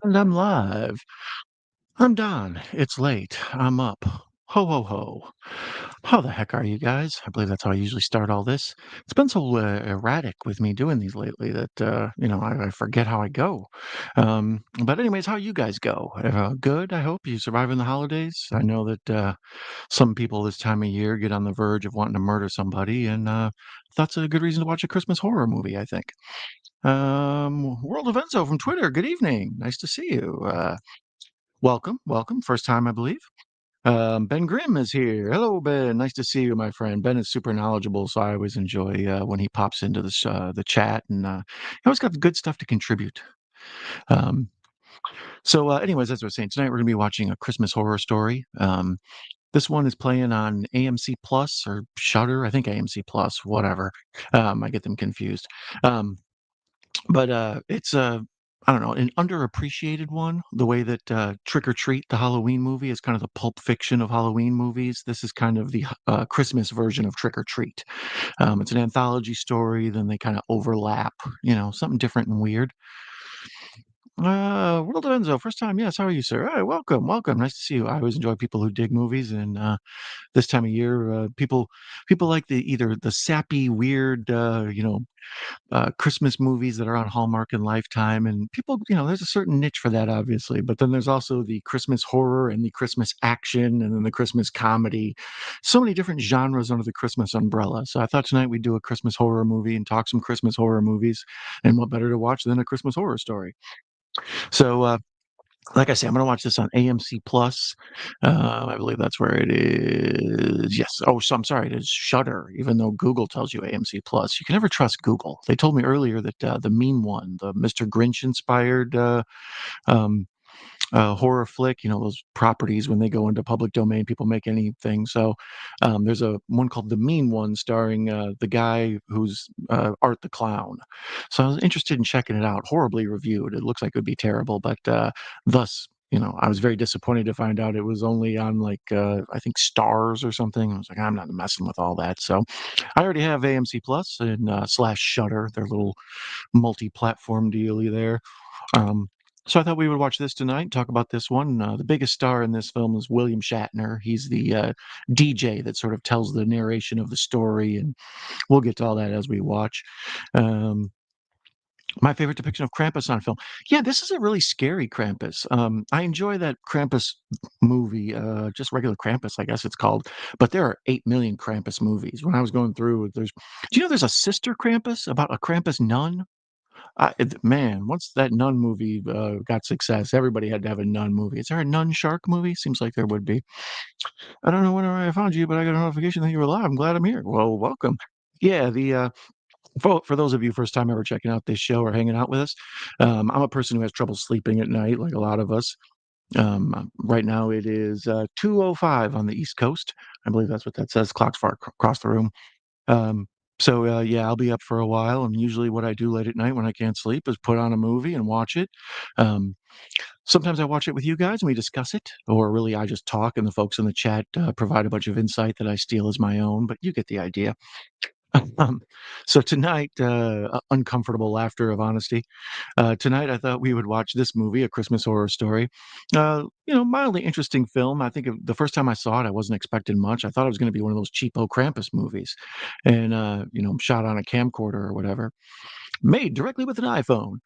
And I'm live. I'm Don. It's late. I'm up. Ho, ho, ho. How the heck are you guys? I believe that's how I usually start all this. It's been so erratic with me doing these lately that, I forget how I go. But, anyways, how you guys go? Good, I hope. You surviving the holidays? I know that some people this time of year get on the verge of wanting to murder somebody, and that's a good reason to watch a Christmas horror movie, I think. World of Enzo from Twitter. Good evening. Nice to see you. Welcome, welcome. First time, I believe. Ben Grimm is here. Hello, Ben. Nice to see you, my friend. Ben is super knowledgeable, so I always enjoy when he pops into the chat, and he always got good stuff to contribute. Um, anyways, as I was saying, tonight we're going to be watching A Christmas Horror Story. This one is playing on AMC Plus or Shutter. I think AMC Plus, whatever. I get them confused. Um, but it's I don't know, an underappreciated one, the way that Trick or Treat, the Halloween movie, is kind of the Pulp Fiction of Halloween movies. This is kind of the Christmas version of Trick or Treat. It's an anthology story, then they kind of overlap, something different and weird. World of Enzo, first time. Yes, how are you, sir? Hi, welcome, welcome. Nice to see you. I always enjoy people who dig movies, and this time of year, people like the either the sappy, weird, Christmas movies that are on Hallmark and Lifetime, and people, there's a certain niche for that, obviously. But then there's also the Christmas horror and the Christmas action, and then the Christmas comedy. So many different genres under the Christmas umbrella. So I thought tonight we'd do a Christmas horror movie and talk some Christmas horror movies, and what better to watch than a Christmas horror story? So, like I say, I'm going to watch this on AMC Plus. I believe that's where it is. Yes. Oh, so I'm sorry. It is Shutter, even though Google tells you AMC Plus. You can never trust Google. They told me earlier that the Mean One, the Mr. Grinch inspired um, horror flick, those properties when they go into public domain, people make anything. So there's a one called The Mean One starring the guy who's Art the Clown. So I was interested in checking it out. Horribly reviewed. It looks like it would be terrible, but thus, I was very disappointed to find out it was only on like I think Stars or something. I was like, I'm not messing with all that. So I already have AMC Plus and slash Shutter, their little multi-platform dealy there. Um, so I thought we would watch this tonight, talk about this one. The biggest star in this film is William Shatner. He's the DJ that sort of tells the narration of the story, and we'll get to all that as we watch. Um, my favorite depiction of Krampus on film. Yeah, this is a really scary Krampus. I enjoy that Krampus movie, just regular Krampus, I guess it's called. But there are 8 million Krampus movies. When I was going through, do you know there's a sister Krampus about a Krampus nun? Man, once that Nun movie got success, everybody had to have a Nun movie. Is there a Nun Shark movie? Seems like there would be. I don't know whenever I found you, but I got a notification that you were live. I'm glad I'm here. Well, welcome. Yeah, the for those of you first time ever checking out this show or hanging out with us, I'm a person who has trouble sleeping at night, like a lot of us. Right now it is 2:05 on the East Coast. I believe that's what that says. Clock's far across the room. Um, yeah, I'll be up for a while, and usually what I do late at night when I can't sleep is put on a movie and watch it. Um, Sometimes I watch it with you guys and we discuss it, or really I just talk and the folks in the chat provide a bunch of insight that I steal as my own, but you get the idea. Um, so tonight, uncomfortable laughter of honesty. Tonight, I thought we would watch this movie, A Christmas Horror Story. Mildly interesting film. I think the first time I saw it, I wasn't expecting much. I thought it was going to be one of those cheapo Krampus movies, and shot on a camcorder or whatever, made directly with an iPhone.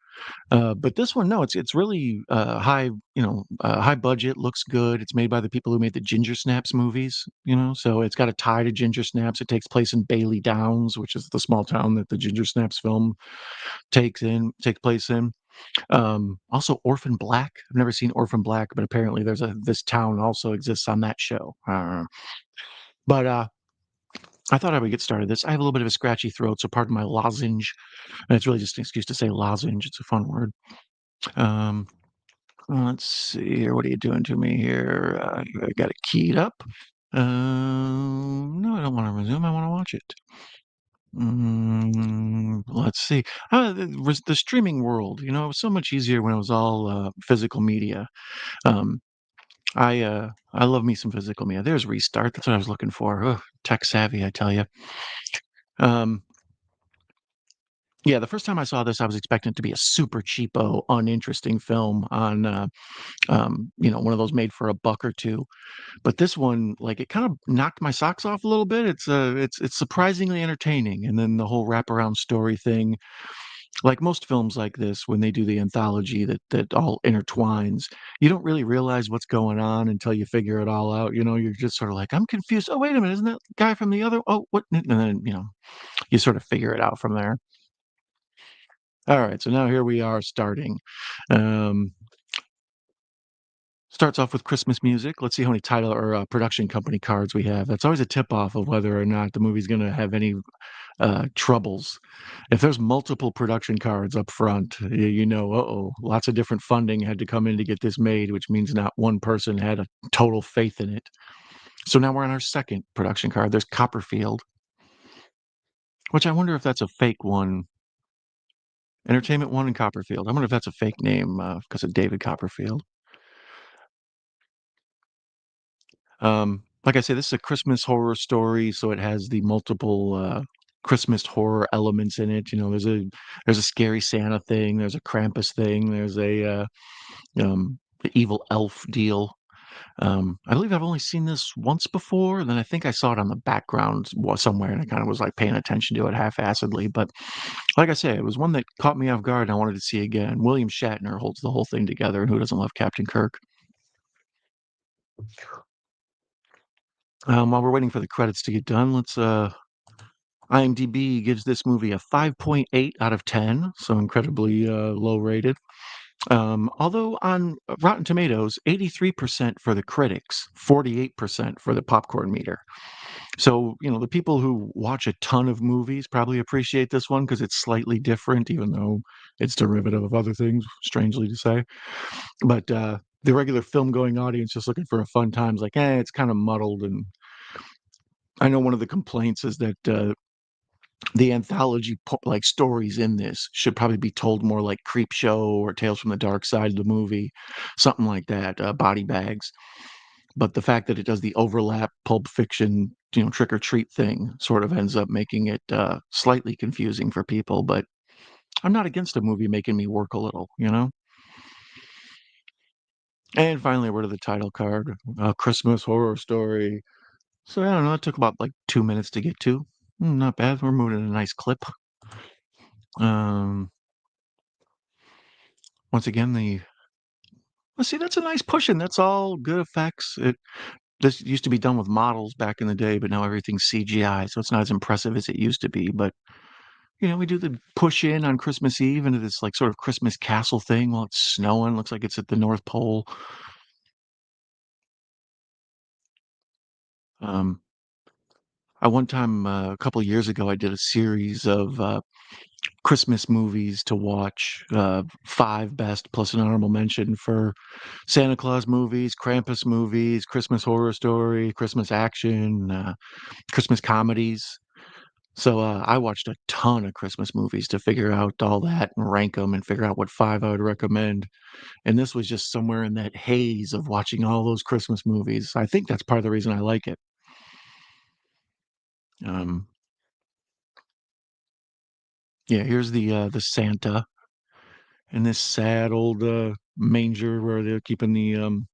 But this one, no, it's really high budget, looks good. It's made by the people who made the Ginger Snaps movies, so it's got a tie to Ginger Snaps. It takes place in Bailey Downs, which is the small town that the Ginger Snaps film takes place in. Also Orphan Black. I've never seen Orphan Black, but apparently this town also exists on that show. But I thought I would get started this. I have a little bit of a scratchy throat, so pardon my lozenge. And it's really just an excuse to say lozenge. It's a fun word. Um, let's see here. What are you doing to me here? I got it keyed up. No, I don't want to resume. I want to watch it. Let's see. The streaming world, it was so much easier when it was all physical media. Um, I love me some physical media. There's Restart. That's what I was looking for. Ugh, tech savvy, I tell you. Um, Yeah, the first time I saw this, I was expecting it to be a super cheapo, uninteresting film on, one of those made for a buck or 2, but this one, like, it kind of knocked my socks off a little bit. It's surprisingly entertaining, and then the whole wraparound story thing, like most films like this, when they do the anthology that all intertwines, you don't really realize what's going on until you figure it all out, you're just sort of like, "I'm confused. Oh, wait a minute, isn't that the guy from the other oh, what?" And then, you sort of figure it out from there. Alright, so now here we are starting. Um, Starts off with Christmas music. Let's see how many title or, production company cards we have. That's always a tip-off of whether or not the movie's gonna have any, troubles. If there's multiple production cards up front, "Uh-oh, lots of different funding had to come in to get this made," which means not one person had a total faith in it. So now we're on our 2nd production card. There's Copperfield, which I wonder if that's a fake one. Entertainment One in Copperfield. I wonder if that's a fake name, because of David Copperfield. Like I say, this is a Christmas horror story, so it has the multiple, Christmas horror elements in it. There's a scary Santa thing, there's a Krampus thing, there's the evil elf deal. I believe I've only seen this once before, and then I think I saw it on the background somewhere, and I kind of was like paying attention to it half-assedly. But like I say, it was one that caught me off guard, and I wanted to see again. William Shatner holds the whole thing together, and who doesn't love Captain Kirk? While we're waiting for the credits to get done, let's IMDb gives this movie a 5.8 out of 10, so incredibly low rated. Although on Rotten Tomatoes, 83% for the critics, 48% for the popcorn meter. So, the people who watch a ton of movies probably appreciate this one because it's slightly different, even though it's derivative of other things, strangely to say. But the regular film going audience just looking for a fun time is like, it's kind of muddled. And I know one of the complaints is that the anthology like stories in this should probably be told more like Creep Show or Tales from the Dark Side of the movie, something like that, Body Bags. But the fact that it does the overlap Pulp Fiction, trick or treat thing sort of ends up making it slightly confusing for people. But I'm not against a movie making me work a little. And finally, we're to the title card, Christmas horror story. So I don't know. It took about like 2 minutes to get to. Not bad. We're moving at a nice clip. Um, Once again, the Well, see, that's a nice pushing. That's all good effects. This used to be done with models back in the day, but now everything's CGI, so it's not as impressive as it used to be. But we do the push in on Christmas Eve into this like sort of Christmas castle thing while it's snowing. Looks like it's at the North Pole. Um, I one time a couple years ago, I did a series of Christmas movies to watch. 5 best plus an honorable mention for Santa Claus movies, Krampus movies, Christmas horror story, Christmas action, Christmas comedies. So I watched a ton of Christmas movies to figure out all that and rank them and figure out what 5 I would recommend. And this was just somewhere in that haze of watching all those Christmas movies. I think that's part of the reason I like it. Um, yeah, here's the Santa in this sad old manger where they're keeping the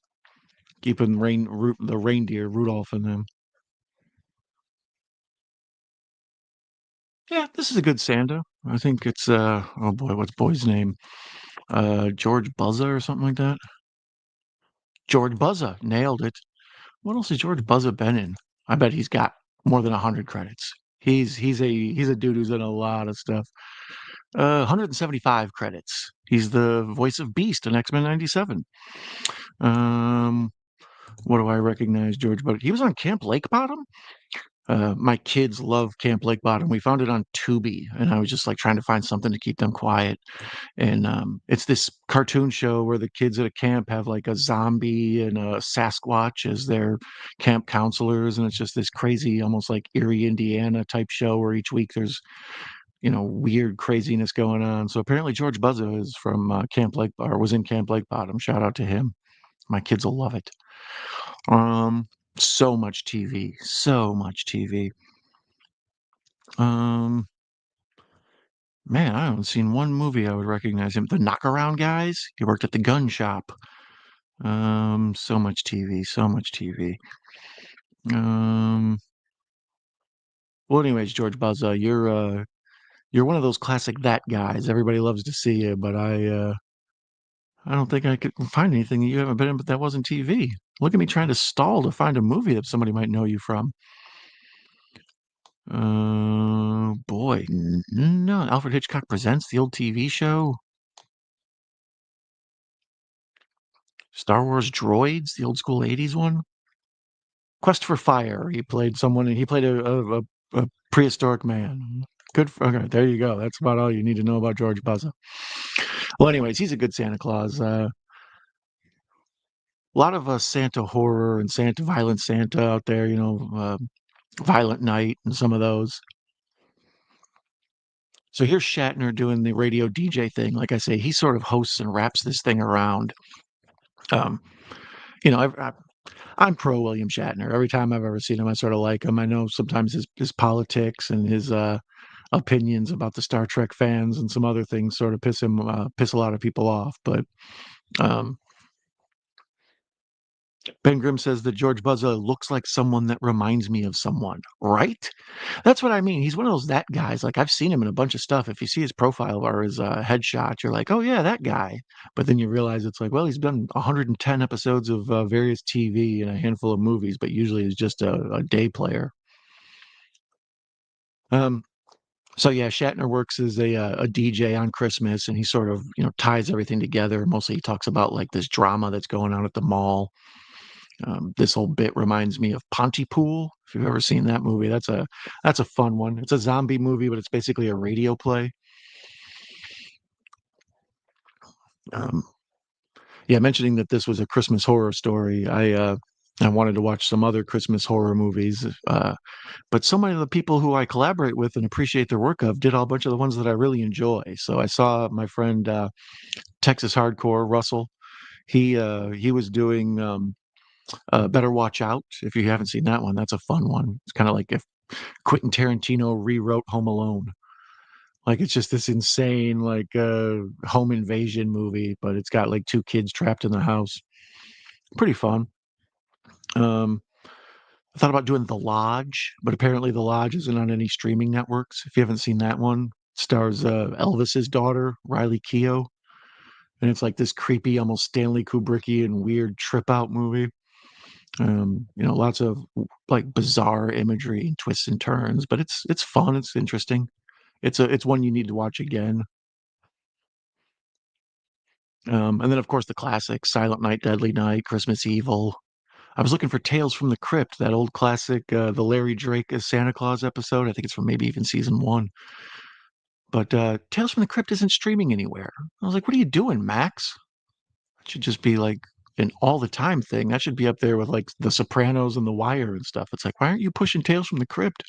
reindeer Rudolph and them. Yeah, this is a good Santa. I think it's oh boy, what's boy's name? George Buzza or something like that. George Buzza nailed it. What else has George Buzza been in? I bet he's got more than 100 credits. He's a dude who's in a lot of stuff. 175 credits. He's the voice of Beast in X-Men '97. Um, what do I recognize George Buzza? He was on Camp Lake Bottom. My kids love Camp Lake Bottom. We found it on Tubi, and I was just like trying to find something to keep them quiet. And it's this cartoon show where the kids at a camp have like a zombie and a Sasquatch as their camp counselors, and it's just this crazy, almost like Erie, Indiana type show where each week there's weird craziness going on. So apparently George Buzza is from Camp Lake or was in Camp Lake Bottom. Shout out to him. My kids will love it. Um, so much TV, so much TV. Um, Man, I haven't seen one movie I would recognize him. The Knockaround Guys. He worked at the gun shop. So much TV, so much TV. Um, well, anyways, George Buza, you're one of those classic that guys. Everybody loves to see you, but I don't think I could find anything that you haven't been in, but that wasn't TV. Look at me trying to stall to find a movie that somebody might know you from. Boy, no. Alfred Hitchcock Presents, the old TV show. Star Wars Droids, the old school '80s one. Quest for Fire. He played someone. He played a prehistoric man. Good. Okay, there you go. That's about all you need to know about George Buza. Well, anyways, he's a good Santa Claus. A lot of Santa horror and Santa violent Santa out there. Violent Night and some of those. So here's Shatner doing the radio DJ thing. Like I say, he sort of hosts and wraps this thing around. Um, you know, I'm pro William Shatner. Every time I've ever seen him, I sort of like him. I know sometimes his politics and his opinions about the Star Trek fans and some other things sort of piss a lot of people off. But um, Ben Grimm says that George Buza looks like someone that reminds me of someone, right? That's what I mean. He's one of those that guys. Like I've seen him in a bunch of stuff. If you see his profile or his headshot, you're like, oh yeah, that guy. But then you realize it's like, well, he's done 110 episodes of various TV and a handful of movies, but usually he's just a day player. Um, so yeah, Shatner works as a DJ on Christmas, and he sort of ties everything together. Mostly, he talks about like this drama that's going on at the mall. This whole bit reminds me of Pontypool. If you've ever seen that movie, that's a fun one. It's a zombie movie, but it's basically a radio play. Um, yeah, mentioning that this was a Christmas horror story, I wanted to watch some other Christmas horror movies, but so many of the people who I collaborate with and appreciate their work of did all a bunch of the ones that I really enjoy. So I saw my friend Texas Hardcore Russell. He was doing Better Watch Out. If you haven't seen that one, that's a fun one. It's kind of like if Quentin Tarantino rewrote Home Alone. Like it's just this insane like home invasion movie, but it's got like two kids trapped in the house. Pretty fun. Um, I thought about doing The Lodge, but apparently The Lodge isn't on any streaming networks. If you haven't seen that one, it stars Elvis's daughter, Riley Keough, and it's like this creepy, almost Stanley Kubrickian weird trip out movie. Lots of like bizarre imagery and twists and turns, but it's fun. It's interesting. It's one you need to watch again. And then of course the classics: Silent Night, Deadly Night, Christmas Evil. I was looking for Tales from the Crypt, that old classic, the Larry Drake as Santa Claus episode. I think it's from maybe even season one. But Tales from the Crypt isn't streaming anywhere. I was like, what are you doing, Max? It should just be like an all the time thing. That should be up there with like The Sopranos and The Wire and stuff. It's like, why aren't you pushing Tales from the Crypt?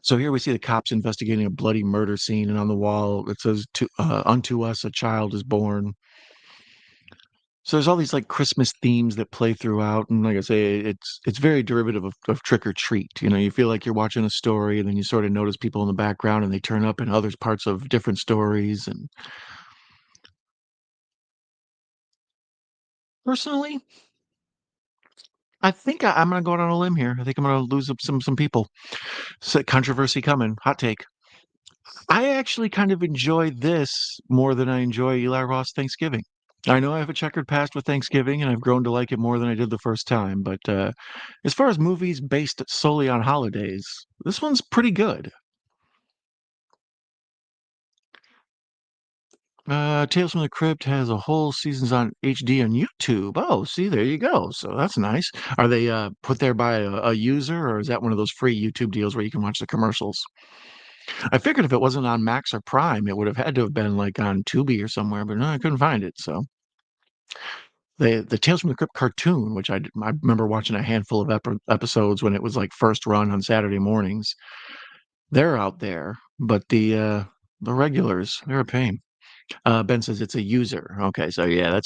So here we see the cops investigating a bloody murder scene, and on the wall it says, "Unto us a child is born." So there's all these like Christmas themes that play throughout, and like I say, it's very derivative of Trick or Treat. You feel like you're watching a story, and then you sort of notice people in the background, and they turn up in other parts of different stories. And personally, I think I'm going to go out on a limb here. I think I'm going to lose up some people. So, controversy coming. Hot take. I actually kind of enjoy this more than I enjoy Eli Roth Thanksgiving. I know I have a checkered past with Thanksgiving, and I've grown to like it more than I did the first time. But as far as movies based solely on holidays, this one's pretty good. Tales from the Crypt has a whole seasons on HD on YouTube. Oh, see, there you go. So that's nice. Are they put there by a user, or is that one of those free YouTube deals where you can watch the commercials? I figured if it wasn't on Max or Prime, it would have had to have been like on Tubi or somewhere, but no, I couldn't find it. So the Tales from the Crypt cartoon, which I remember watching a handful of episodes when it was like first run on Saturday mornings. They're out there, but the regulars, they're a pain. Ben says it's a user. Okay, so yeah,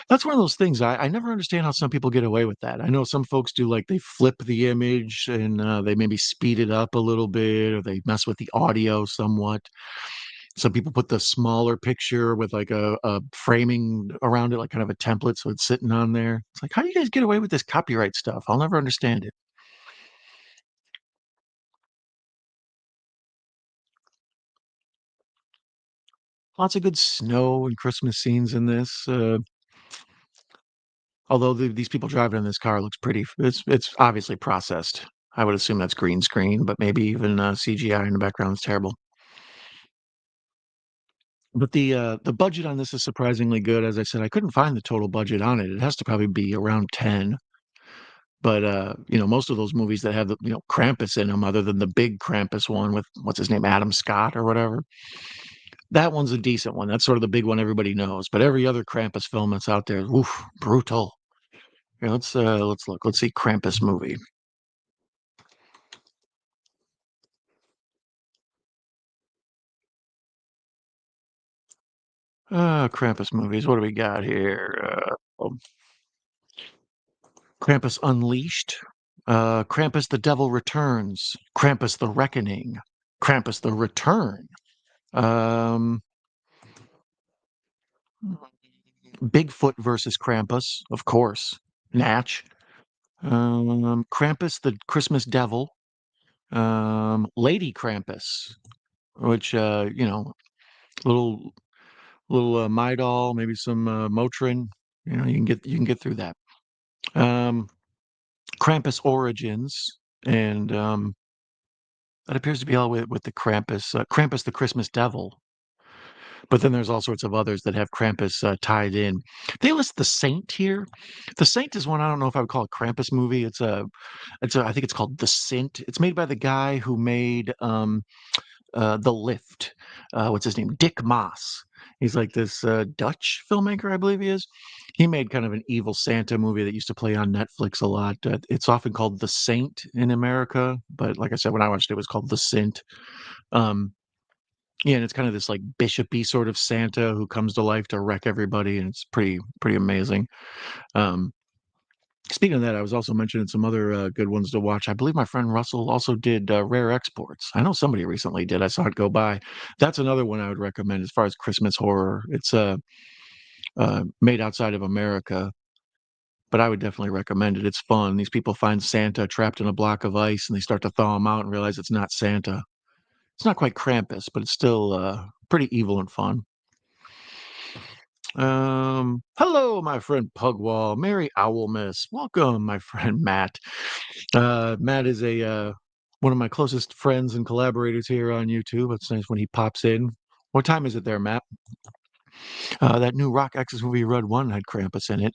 that's one of those things. I never understand how some people get away with that. I know some folks do like they flip the image and they maybe speed it up a little bit, or they mess with the audio somewhat. Some people put the smaller picture with like a framing around it, like kind of a template, so it's sitting on there. It's like, how do you guys get away with this copyright stuff? I'll never understand it. Lots of good snow and Christmas scenes in this. Although these people driving in this car looks pretty. It's obviously processed. I would assume that's green screen, but maybe even CGI in the background is terrible. But the budget on this is surprisingly good. As I said, I couldn't find the total budget on it. It has to probably be around 10. But most of those movies that have the Krampus in them, other than the big Krampus one with what's his name, Adam Scott or whatever, that one's a decent one. That's sort of the big one everybody knows. But every other Krampus film that's out there, oof, brutal. Yeah, let's look. Let's see Krampus movie. Krampus movies. What do we got here? Krampus Unleashed, Krampus the Devil Returns, Krampus the Reckoning, Krampus the Return, um, Bigfoot versus Krampus, of course, Natch, Krampus the Christmas Devil, Lady Krampus, which little Midol, maybe some Motrin. You can get through that. Um, Krampus Origins, and that appears to be all with the Krampus, Krampus the Christmas Devil. But then there's all sorts of others that have Krampus tied in. They list the Saint here. The Saint is one I don't know if I would call a Krampus movie. I think it's called The Sint. It's made by the guy who made The Lift. What's his name? Dick Maas. He's like this Dutch filmmaker, I believe he is. He made kind of an evil Santa movie that used to play on Netflix a lot. It's often called The Saint in America, but like I said, when I watched it, it was called The Sint. Um, yeah, and it's kind of this like bishopy sort of Santa who comes to life to wreck everybody, and it's pretty amazing. Um, Speaking of that, I was also mentioning some other good ones to watch. I believe my friend Russell also did Rare Exports. I know somebody recently did. I saw it go by. That's another one I would recommend as far as Christmas horror. It's made outside of America, but I would definitely recommend it. It's fun. These people find Santa trapped in a block of ice, and they start to thaw him out and realize it's not Santa. It's not quite Krampus, but it's still pretty evil and fun. Hello, my friend Pugwall, Mary Owlmiss. Welcome, my friend Matt. Matt is a one of my closest friends and collaborators here on YouTube. It's nice when he pops in. What time is it there, Matt? That new Rock X's movie Red One had Krampus in it.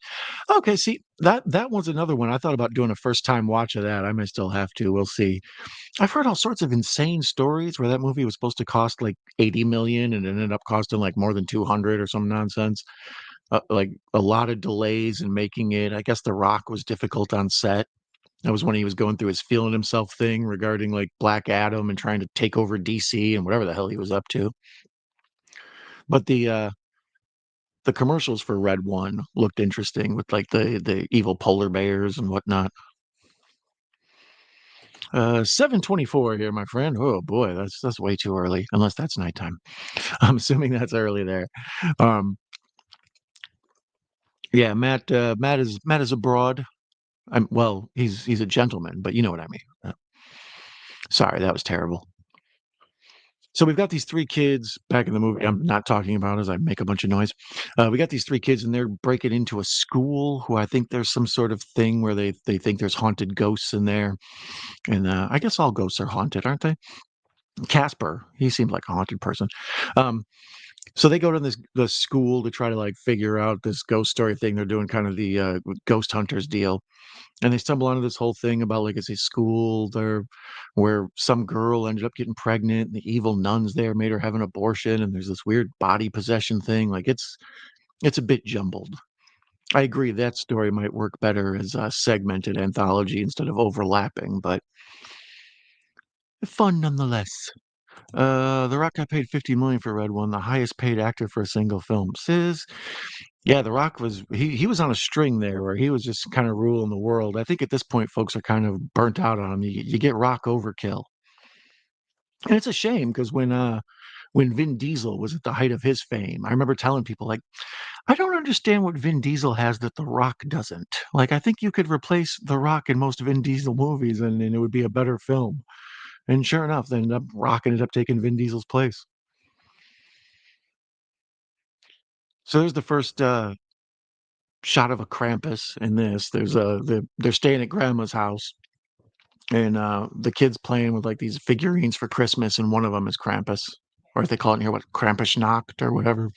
Okay, see that one's another one. I thought about doing a first time watch of that. I may still have to. We'll see. I've heard all sorts of insane stories where that movie was supposed to cost like 80 million and it ended up costing like more than 200 or some nonsense. Like a lot of delays in making it. I guess The Rock was difficult on set. That was when he was going through his feeling himself thing regarding like Black Adam and trying to take over DC and whatever the hell he was up to. But the commercials for Red One looked interesting with like the evil polar bears and whatnot. 7:24 here, my friend. Oh boy, that's way too early. Unless that's nighttime. I'm assuming that's early there. Um, yeah, Matt is abroad. Well, he's a gentleman, but you know what I mean. Sorry, that was terrible. So we've got these three kids back in the movie. I'm not talking about as I make a bunch of noise. We got these three kids, and they're breaking into a school. Who I think there's some sort of thing where they think there's haunted ghosts in there, and I guess all ghosts are haunted, aren't they? Casper, he seems like a haunted person. Um, so they go to the school to try to like figure out this ghost story thing. They're doing kind of the ghost hunters deal, and they stumble onto this whole thing about like it's a school there where some girl ended up getting pregnant and the evil nuns there made her have an abortion, and there's this weird body possession thing. Like it's a bit jumbled. I agree that story might work better as a segmented anthology instead of overlapping, but fun nonetheless. The Rock got paid 50 million for Red One, the highest paid actor for a single film. Says, yeah, The Rock was he was on a string there where he was just kind of ruling the world. I think at this point, folks are kind of burnt out on him. You get Rock overkill, and it's a shame because when Vin Diesel was at the height of his fame, I remember telling people like, I don't understand what Vin Diesel has that The Rock doesn't. Like, I think you could replace The Rock in most Vin Diesel movies, and it would be a better film. And sure enough, then Rock ended up taking Vin Diesel's place. So there's the first shot of a Krampus in this. They're staying at Grandma's house, and the kids playing with like these figurines for Christmas, and one of them is Krampus, or they call it in here what Krampus knocked or whatever.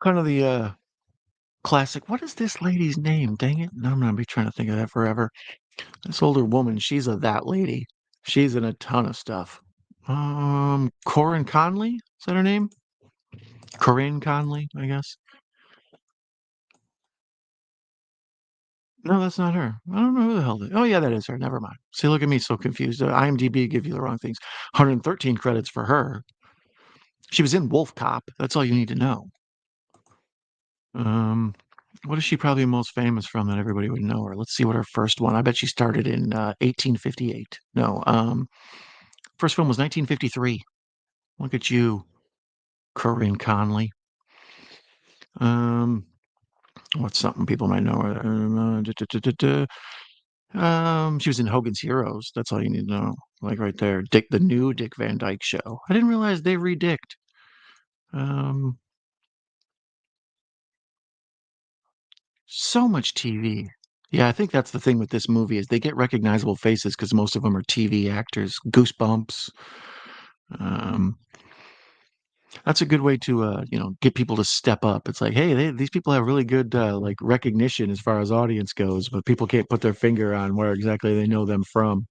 Kind of the classic. What is this lady's name? Dang it! I'm gonna be trying to think of that forever. This older woman, she's a that lady. She's in a ton of stuff. Corin Conley, is that her name? Corinne Conley, I guess. No, that's not her. I don't know who the hell. Oh, yeah, that is her. Never mind. See, look at me, so confused. IMDb give you the wrong things. 113 credits for her. She was in Wolf Cop. That's all you need to know. Um, what is she probably most famous from that everybody would know her? Let's see what her first one. I bet she started in 1858. No, first film was 1953. Look at you, Corinne Conley. Um, what's something people might know her? She was in Hogan's Heroes. That's all you need to know. Like right there, the new Dick Van Dyke Show. I didn't realize they redicked. Um, so much TV. Yeah, I think that's the thing with this movie is they get recognizable faces because most of them are TV actors. Goosebumps. Um, that's a good way to get people to step up. It's like, hey, these people have really good like recognition as far as audience goes, but people can't put their finger on where exactly they know them from.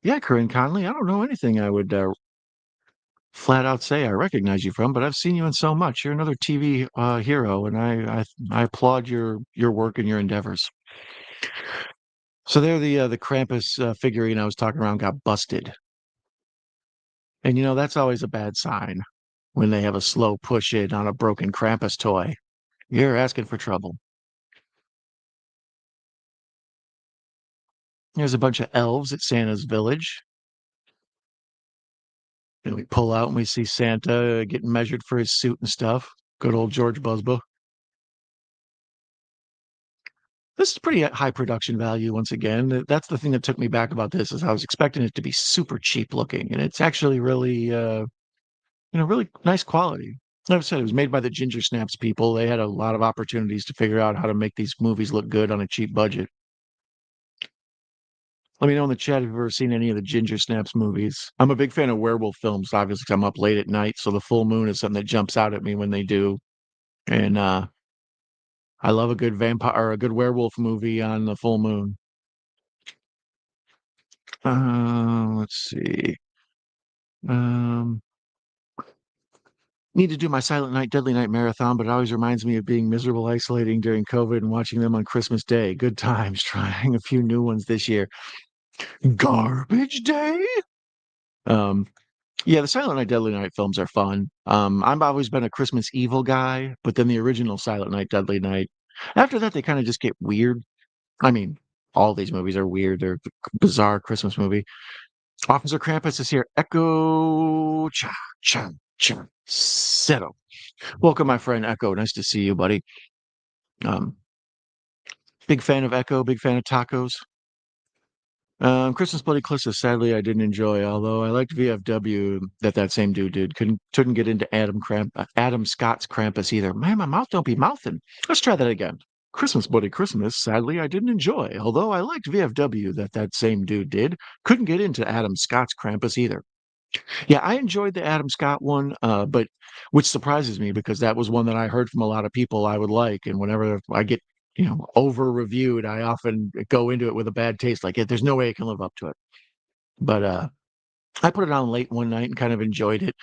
Yeah, Corinne Conley. I don't know anything I would flat out say I recognize you from, but I've seen you in so much. You're another TV hero, and I applaud your work and your endeavors. So there, the Krampus figurine I was talking around got busted, and that's always a bad sign when they have a slow push in on a broken Krampus toy. You're asking for trouble. There's a bunch of elves at Santa's village, and we pull out and we see Santa getting measured for his suit and stuff. Good old George Busba. This is pretty high production value once again. That's the thing that took me back about this is I was expecting it to be super cheap looking, and it's actually really, really nice quality. Like I said, it was made by the Ginger Snaps people. They had a lot of opportunities to figure out how to make these movies look good on a cheap budget. Let me know in the chat if you've ever seen any of the Ginger Snaps movies. I'm a big fan of werewolf films, obviously, 'cause I'm up late at night, so the full moon is something that jumps out at me when they do. And I love a good vampire or a good werewolf movie on the full moon. Let's see. Um, Need to do my Silent Night, Deadly Night marathon, but it always reminds me of being miserable isolating during COVID and watching them on Christmas Day. Good times trying a few new ones this year. Garbage Day? Um, yeah, the Silent Night, Deadly Night films are fun. I've always been a Christmas Evil guy, but then the original Silent Night, Deadly Night. After that, they kind of just get weird. I mean, all these movies are weird. They're bizarre Christmas movie. Officer Krampus is here. Echo cha cha cha settle. Welcome, my friend Echo. Nice to see you, buddy. Um, big fan of Echo. Big fan of tacos. Christmas Bloody Christmas, sadly, I didn't enjoy. Although I liked VFW that same dude did. Couldn't get into Adam Scott's Krampus either. Man, my mouth don't be mouthing. Let's try that again. Christmas Bloody Christmas, sadly, I didn't enjoy. Although I liked VFW that same dude did. Couldn't get into Adam Scott's Krampus either. Yeah, I enjoyed the Adam Scott one, but which surprises me because that was one that I heard from a lot of people I would like, and whenever I get, over reviewed, I often go into it with a bad taste, like, there's no way I can live up to it. But I put it on late one night and kind of enjoyed it.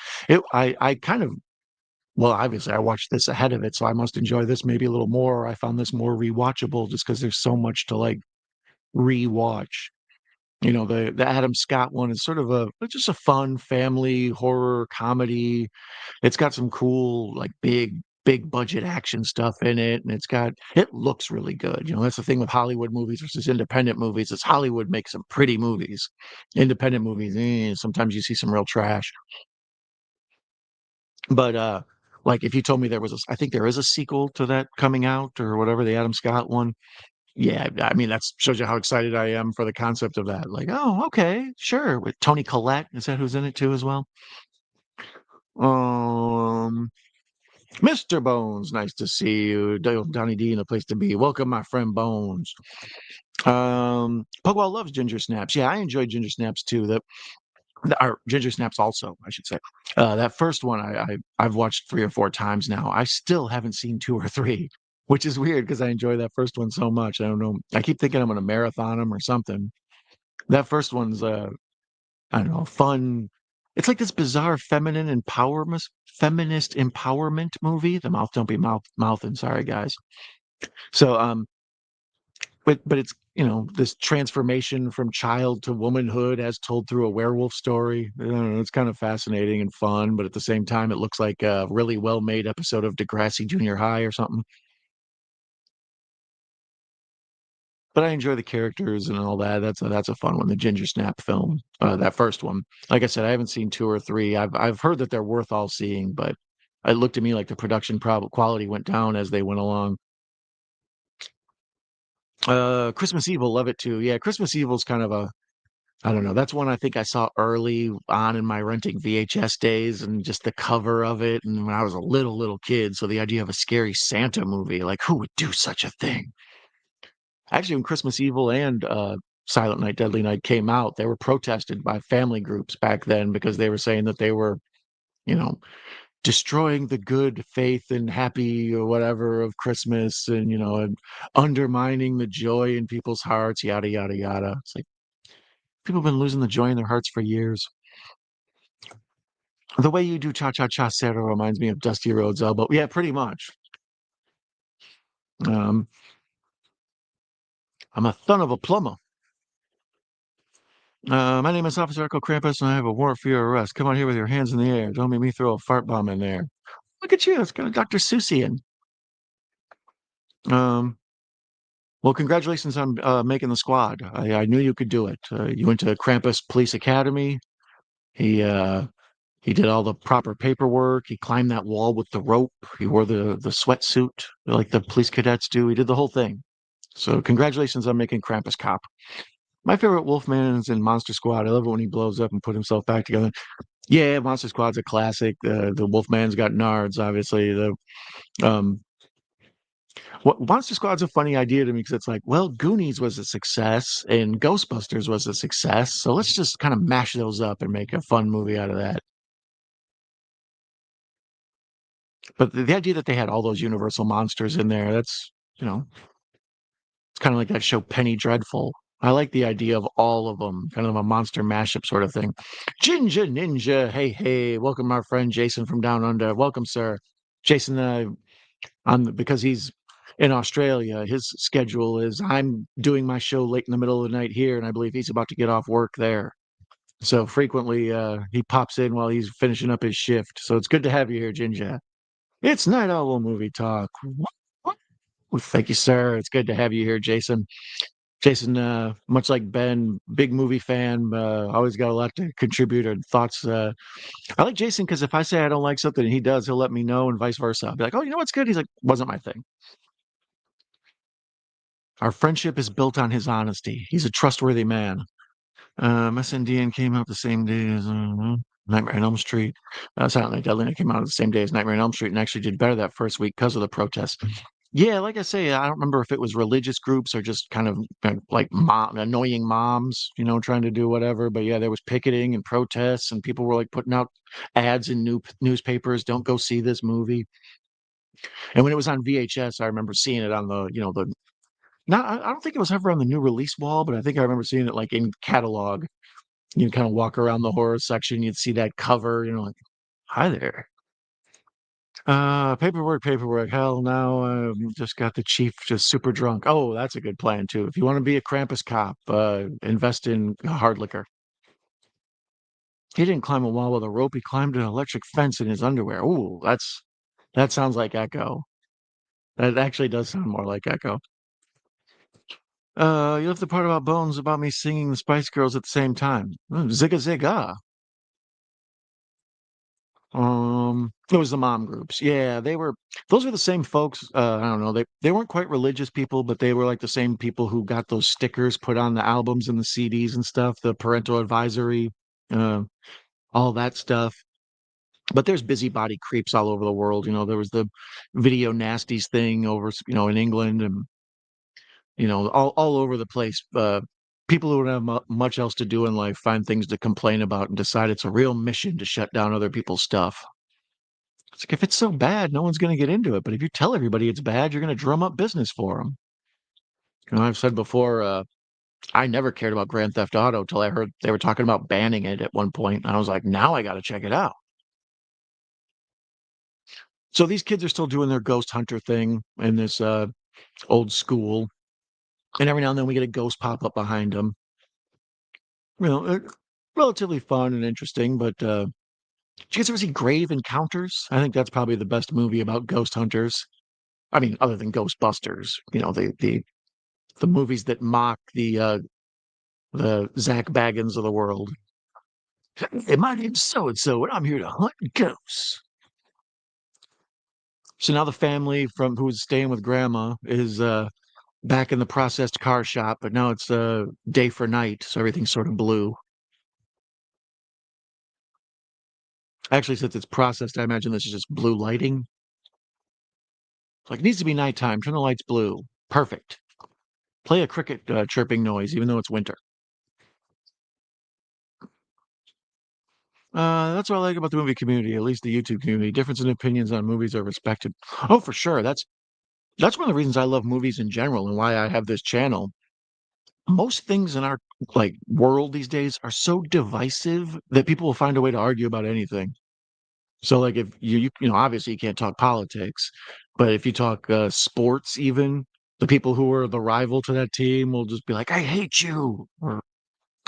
I kind of well, obviously I watched this ahead of it, so I must enjoy this maybe a little more. I found this more rewatchable just because there's so much to like rewatch. You know, the Adam Scott one is sort of a it's just a fun family horror comedy. It's got some cool, like big budget action stuff in it, and it looks really good. You know, that's the thing with Hollywood movies versus independent movies. Is Hollywood makes some pretty movies. Independent movies, sometimes you see some real trash. But like if you told me I think there is a sequel to that coming out or whatever, the Adam Scott one. Yeah, I mean that shows you how excited I am for the concept of that. Like, oh, okay, sure. With Toni Collette, is that who's in it too as well? Um, Mr. Bones, nice to see you. Donnie D in a place to be. Welcome, my friend Bones. Pugwell loves ginger snaps. Yeah, I enjoy ginger snaps too. Or ginger snaps also, I should say. That first one I've watched 3 or 4 times now. I still haven't seen 2 or 3, which is weird because I enjoy that first one so much. I don't know. I keep thinking I'm gonna marathon them or something. That first one's I don't know, fun. It's like this bizarre feminist empowerment movie. The mouth don't be mouthing, sorry guys. So but it's this transformation from child to womanhood as told through a werewolf story. I don't know, it's kind of fascinating and fun, but at the same time it looks like a really well made episode of Degrassi Junior High or something. But I enjoy the characters and all that. That's a fun one. The Ginger Snap film, that first one. Like I said, I haven't seen 2 or 3. I've heard that they're worth all seeing, but it looked to me like the production quality went down as they went along. Christmas Evil, love it too. Yeah, Christmas Evil's kind of a I don't know. That's one I think I saw early on in my renting VHS days, and just the cover of it, and when I was a little kid. So the idea of a scary Santa movie, like who would do such a thing? Actually, when Christmas Evil and Silent Night, Deadly Night came out, they were protested by family groups back then because they were saying that they were, you know, destroying the good faith and happy or whatever of Christmas, and undermining the joy in people's hearts, yada yada yada. It's like people have been losing the joy in their hearts for years. The way you do Cha Cha Cha Cero reminds me of Dusty Rhodes' Elbow. Yeah, pretty much. Um, I'm a son of a plumber. My name is Officer Echo Krampus, and I have a warrant for your arrest. Come on here with your hands in the air. Don't make me throw a fart bomb in there. Look at you. It's got a Dr. Seussian. Um, well, congratulations on making the squad. I knew you could do it. You went to Krampus Police Academy. He uh, he did all the proper paperwork. He climbed that wall with the rope. He wore the sweatsuit like the police cadets do. He did the whole thing. So congratulations on making Krampus cop. My favorite Wolfman is in Monster Squad. I love it when he blows up and put himself back together. Yeah, Monster Squad's a classic. The Wolfman's got nards, obviously. Um, Monster Squad's a funny idea to me because it's like, well, Goonies was a success and Ghostbusters was a success, so let's just kind of mash those up and make a fun movie out of that. But the idea that they had all those Universal monsters in there, that's you know, it's kind of like that show Penny Dreadful. I like the idea of all of them, kind of a monster mashup sort of thing. Ginger Ninja, hey, hey, welcome our friend Jason from Down Under. Welcome, sir. Jason, because he's in Australia, his schedule is I'm doing my show late in the middle of the night here, and I believe he's about to get off work there. So frequently he pops in while he's finishing up his shift. So it's good to have you here, Ginger. It's Night Owl Movie Talk. Well, thank you, sir. It's good to have you here, Jason. Jason, much like Ben, big movie fan, always got a lot to contribute or thoughts. I like Jason because if I say I don't like something and he does, he'll let me know, and vice versa. I'll be like, oh, you know what's good? He's like, wasn't my thing. Our friendship is built on his honesty. He's a trustworthy man. SNDN came out the same day as Nightmare on Elm Street. Silent Night Deadly Night came out the same day as Nightmare on Elm Street and actually did better that first week because of the protests. Yeah, like I say, I don't remember if it was religious groups or just kind of like annoying moms, trying to do whatever. But yeah, there was picketing and protests, and people were like putting out ads in newspapers. Don't go see this movie. And when it was on VHS, I remember seeing it on the not. I don't think it was ever on the new release wall, but I think I remember seeing it like in catalog. You kind of walk around the horror section, you'd see that cover, like, hi there. Paperwork, paperwork. Hell, now just got the chief just super drunk. Oh, that's a good plan too. If you want to be a Krampus cop, invest in hard liquor. He didn't climb a wall with a rope. He climbed an electric fence in his underwear. Ooh, that sounds like Echo. That actually does sound more like Echo. You left the part about Bones about me singing the Spice Girls at the same time. Zigga zigga. It was the mom groups. Yeah, those were the same folks. I don't know. They weren't quite religious people, but they were like the same people who got those stickers put on the albums and the CDs and stuff, the parental advisory, uh, all that stuff. But there's busybody creeps all over the world. There was the video nasties thing over, in England and, all over the place. People who don't have much else to do in life find things to complain about and decide it's a real mission to shut down other people's stuff. It's like if it's so bad, no one's going to get into it. But if you tell everybody it's bad, you're going to drum up business for them. I've said before, I never cared about Grand Theft Auto till I heard they were talking about banning it at one point, and I was like, now I got to check it out. So these kids are still doing their ghost hunter thing in this old school, and every now and then we get a ghost pop up behind them. Relatively fun and interesting. But did you guys ever see Grave Encounters? I think that's probably the best movie about ghost hunters. I mean, other than Ghostbusters, the movies that mock the Zach Baggins of the world. Hey, my name's so and so, and I'm here to hunt ghosts. So now the family from who's staying with grandma is back in the processed car shop, but now it's day for night, so everything's sort of blue. Actually, since it's processed, I imagine this is just blue lighting. Like, it needs to be nighttime. Turn the lights blue. Perfect. Play a cricket chirping noise, even though it's winter. That's what I like about the movie community, at least the YouTube community. Difference in opinions on movies are respected. Oh, for sure. That's one of the reasons I love movies in general and why I have this channel. Most things in our like world these days are so divisive that people will find a way to argue about anything. So like if obviously you can't talk politics, but if you talk sports even, the people who are the rival to that team will just be like, I hate you. Or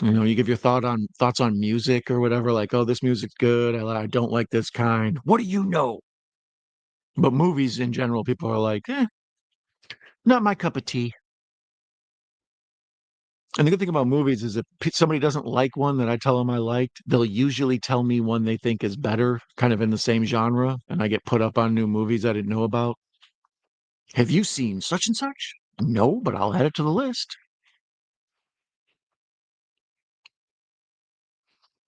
you give your thoughts on music or whatever, like, oh, this music's good. I don't like this kind. What do you know? But movies in general, people are like, not my cup of tea. And the good thing about movies is if somebody doesn't like one that I tell them I liked, they'll usually tell me one they think is better, kind of in the same genre, and I get put up on new movies I didn't know about. Have you seen such and such? No, but I'll add it to the list.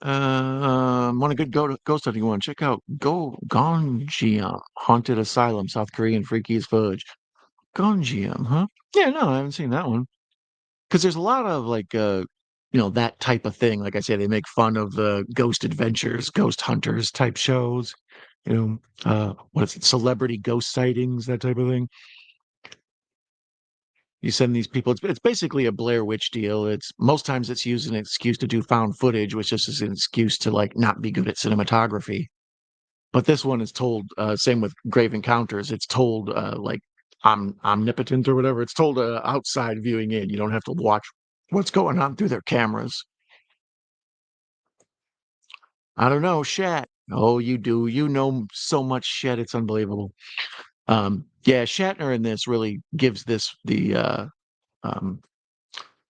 Want a good ghost hunting one? Check out Go Gonjiam Haunted Asylum, South Korean freaky as fudge. Gonjiam, huh? Yeah, no, I haven't seen that one. Because there's a lot of like that type of thing. Like I say, they make fun of the ghost adventures, ghost hunters type shows. What is it, celebrity ghost sightings, that type of thing. You send these people. It's basically a Blair Witch deal. It's most times it's used as an excuse to do found footage, which just is an excuse to like not be good at cinematography. But this one is told. Same with Grave Encounters. It's told like omnipotent or whatever. It's told outside viewing in. You don't have to watch what's going on through their cameras. I don't know, Shat. Oh, you do. You know so much shit. It's unbelievable. Yeah, Shatner in this really gives this the um,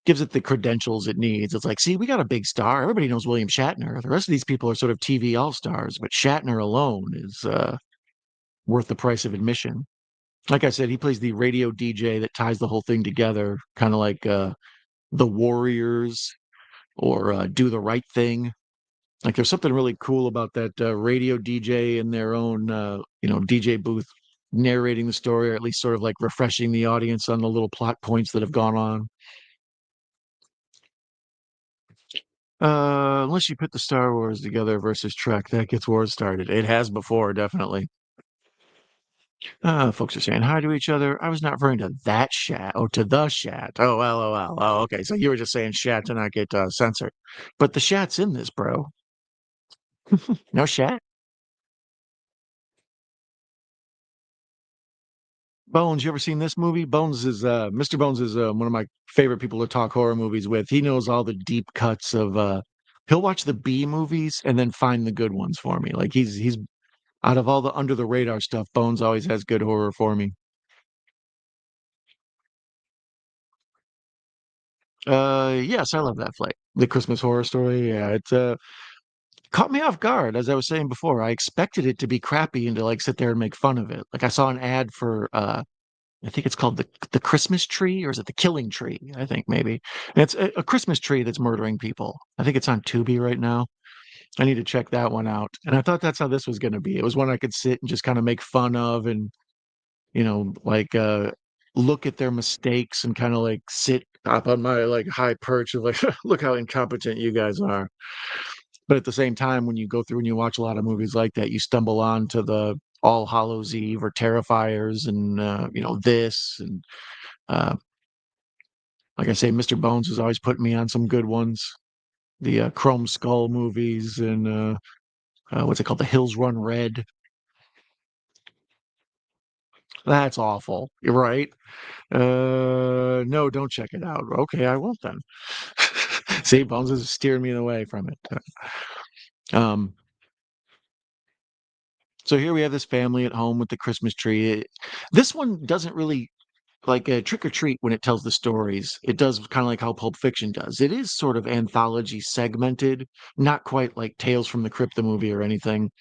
gives it the credentials it needs. It's like, see, we got a big star. Everybody knows William Shatner. The rest of these people are sort of TV all stars, but Shatner alone is worth the price of admission. Like I said, he plays the radio DJ that ties the whole thing together, kind of like the Warriors or Do the Right Thing. Like there's something really cool about that radio DJ in their own, DJ booth narrating the story, or at least sort of like refreshing the audience on the little plot points that have gone on. Unless you put the Star Wars together versus Trek, that gets wars started. It has before, definitely. Folks are saying hi to each other. I was not referring to that chat. Oh, to the chat. Oh, LOL. Oh, okay. So you were just saying chat to not get censored. But the chat's in this, bro. No chat. Bones, you ever seen this movie? Bones is Mr. Bones is one of my favorite people to talk horror movies with. He knows all the deep cuts of he'll watch the B movies and then find the good ones for me. Like he's out of all the under the radar stuff, Bones always has good horror for me. Yes, I love that flick. The Christmas Horror Story. Yeah, it's caught me off guard, as I was saying before. I expected it to be crappy and to like sit there and make fun of it. Like I saw an ad for I think it's called the Christmas tree, or is it the Killing Tree? I think maybe. And it's a Christmas tree that's murdering people. I think it's on Tubi right now. I need to check that one out. And I thought that's how this was going to be. It was one I could sit and just kind of make fun of, and like look at their mistakes and kind of like sit up on my like high perch of like look how incompetent you guys are. But at the same time, when you go through and you watch a lot of movies like that, you stumble on to the All Hallows Eve or Terrifiers and this and uh, like I say, Mr. Bones is always putting me on some good ones. The Chrome Skull movies and what's it called? The Hills Run Red. That's awful. You're right. No, don't check it out. Okay, I won't then. See, Bones is steering me away from it. Um, so here we have this family at home with the Christmas tree. This one doesn't really like a Trick or Treat when it tells the stories. It does kind of like how Pulp Fiction does. It is sort of anthology segmented, not quite like Tales from the Crypt the movie or anything,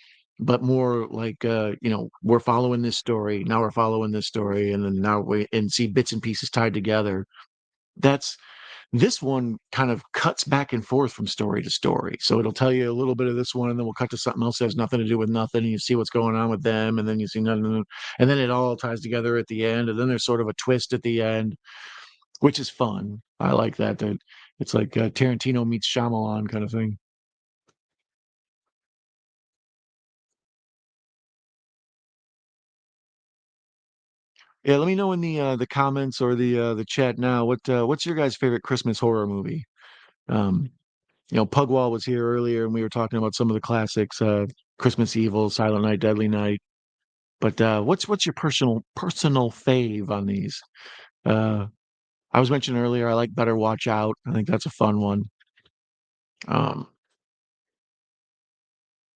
but more like we're following this story, now we're following this story, and then now we and see bits and pieces tied together. That's This one kind of cuts back and forth from story to story. So it'll tell you a little bit of this one, and then we'll cut to something else that has nothing to do with nothing. And you see what's going on with them, and then you see nothing, and then it all ties together at the end. And then there's sort of a twist at the end, which is fun. I like that. That it's like Tarantino meets Shyamalan kind of thing. Yeah, let me know in the comments or the chat now. What's your guys' favorite Christmas horror movie? Um, Pugwall was here earlier, and we were talking about some of the classics, Christmas Evil, Silent Night, Deadly Night. But what's your personal fave on these? Uh, I was mentioning earlier, I like Better Watch Out. I think that's a fun one. Um,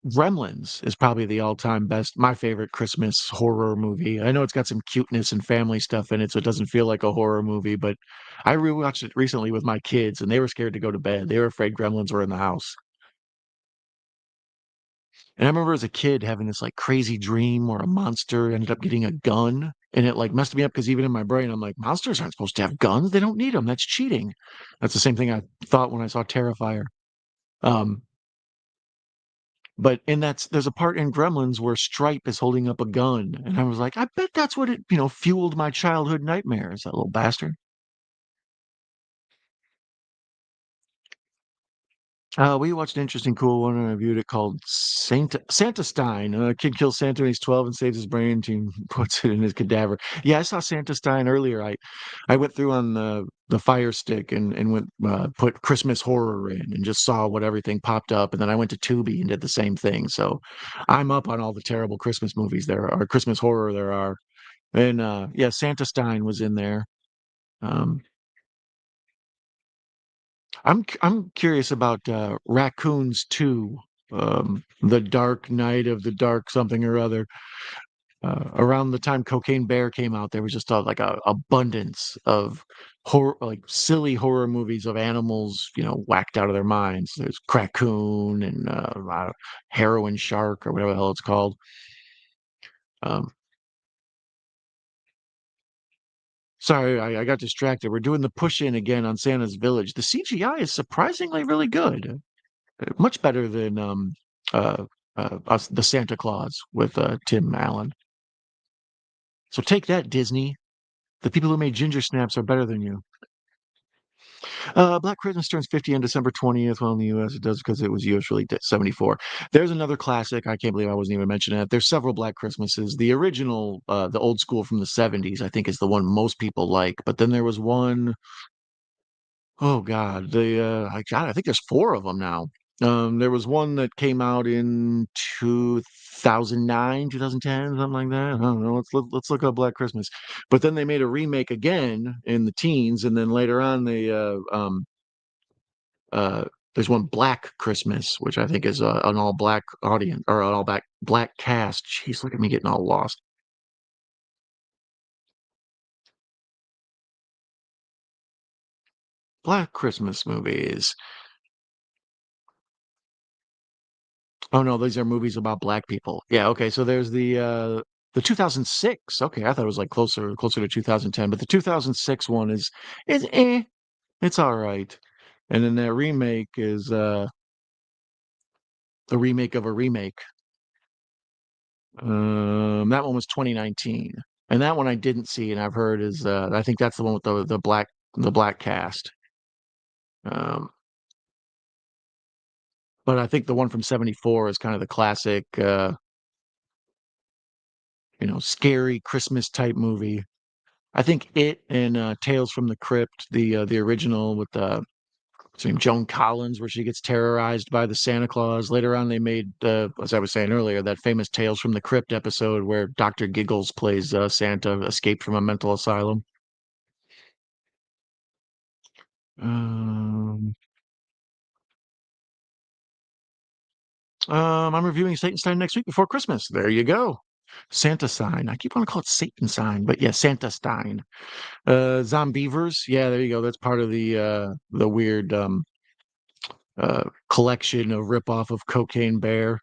Gremlins is probably the all-time best, my favorite Christmas horror movie. I know it's got some cuteness and family stuff in it, so it doesn't feel like a horror movie. But I rewatched it recently with my kids, and they were scared to go to bed. They were afraid Gremlins were in the house. And I remember as a kid having this like crazy dream where a monster ended up getting a gun, and it like messed me up because even in my brain, I'm like, monsters aren't supposed to have guns. They don't need them. That's cheating. That's the same thing I thought when I saw Terrifier. Um, but in there's a part in Gremlins where Stripe is holding up a gun, and I was like, I bet that's what it fueled my childhood nightmares. That little bastard. We watched an interesting, cool one, and I reviewed it called Santa Stein. A kid kills Santa when he's 12 and saves his brain. Team puts it in his cadaver. Yeah, I saw Santa Stein earlier. I went through on the Fire Stick and went put Christmas horror in and just saw what everything popped up. And then I went to Tubi and did the same thing. So I'm up on all the terrible Christmas movies there are, Christmas horror there are. And yeah, Santa Stein was in there. Um, I'm curious about Raccoons 2, The Dark Night of the Dark something or other. Around the time Cocaine Bear came out, there was just like a abundance of horror, like silly horror movies of animals, whacked out of their minds. There's Craccoon and Heroin Shark or whatever the hell it's called. Um, Sorry, I got distracted. We're doing the push in again on Santa's Village. The CGI is surprisingly really good. Much better than uh, the Santa Claus with Tim Allen. So take that, Disney. The people who made Ginger Snaps are better than you. Black Christmas turns 50 on December 20th. Well, in the U.S. it does because it was U.S. released at 74. There's another classic. I can't believe I wasn't even mentioning it. There's several Black Christmases. The original, the old school from the 70s, I think is the one most people like. But then there was one, oh God, I think there's four of them now. There was one that came out in 2000. 2009, 2010, something like that. I don't know. Let's look up Black Christmas. But then they made a remake again in the teens, and then later on uh there's one Black Christmas, which I think is an all black audience or an all black cast. Jeez, look at me getting all lost. Black Christmas movies. Oh no, these are movies about black people. Yeah, okay. So there's the 2006. Okay, I thought it was like closer to 2010, but the 2006 one is it's all right. And then that remake is a remake of a remake. That one was 2019. And that one I didn't see and I've heard is I think that's the one with the black cast. Um, but I think the one from 74 is kind of the classic scary Christmas type movie. I think it and Tales from the Crypt, the original with what's her name, Joan Collins, where she gets terrorized by the Santa Claus. Later on, they made, as I was saying earlier, that famous Tales from the Crypt episode where Dr. Giggles plays Santa escaped from a mental asylum. Um, I'm reviewing Satan Sign next week before Christmas. There you go. Santa Sign. I keep wanting to call it Satan Sign, but yeah, Santa Stein. Zombievers. Yeah, there you go. That's part of the weird collection of ripoff of Cocaine Bear.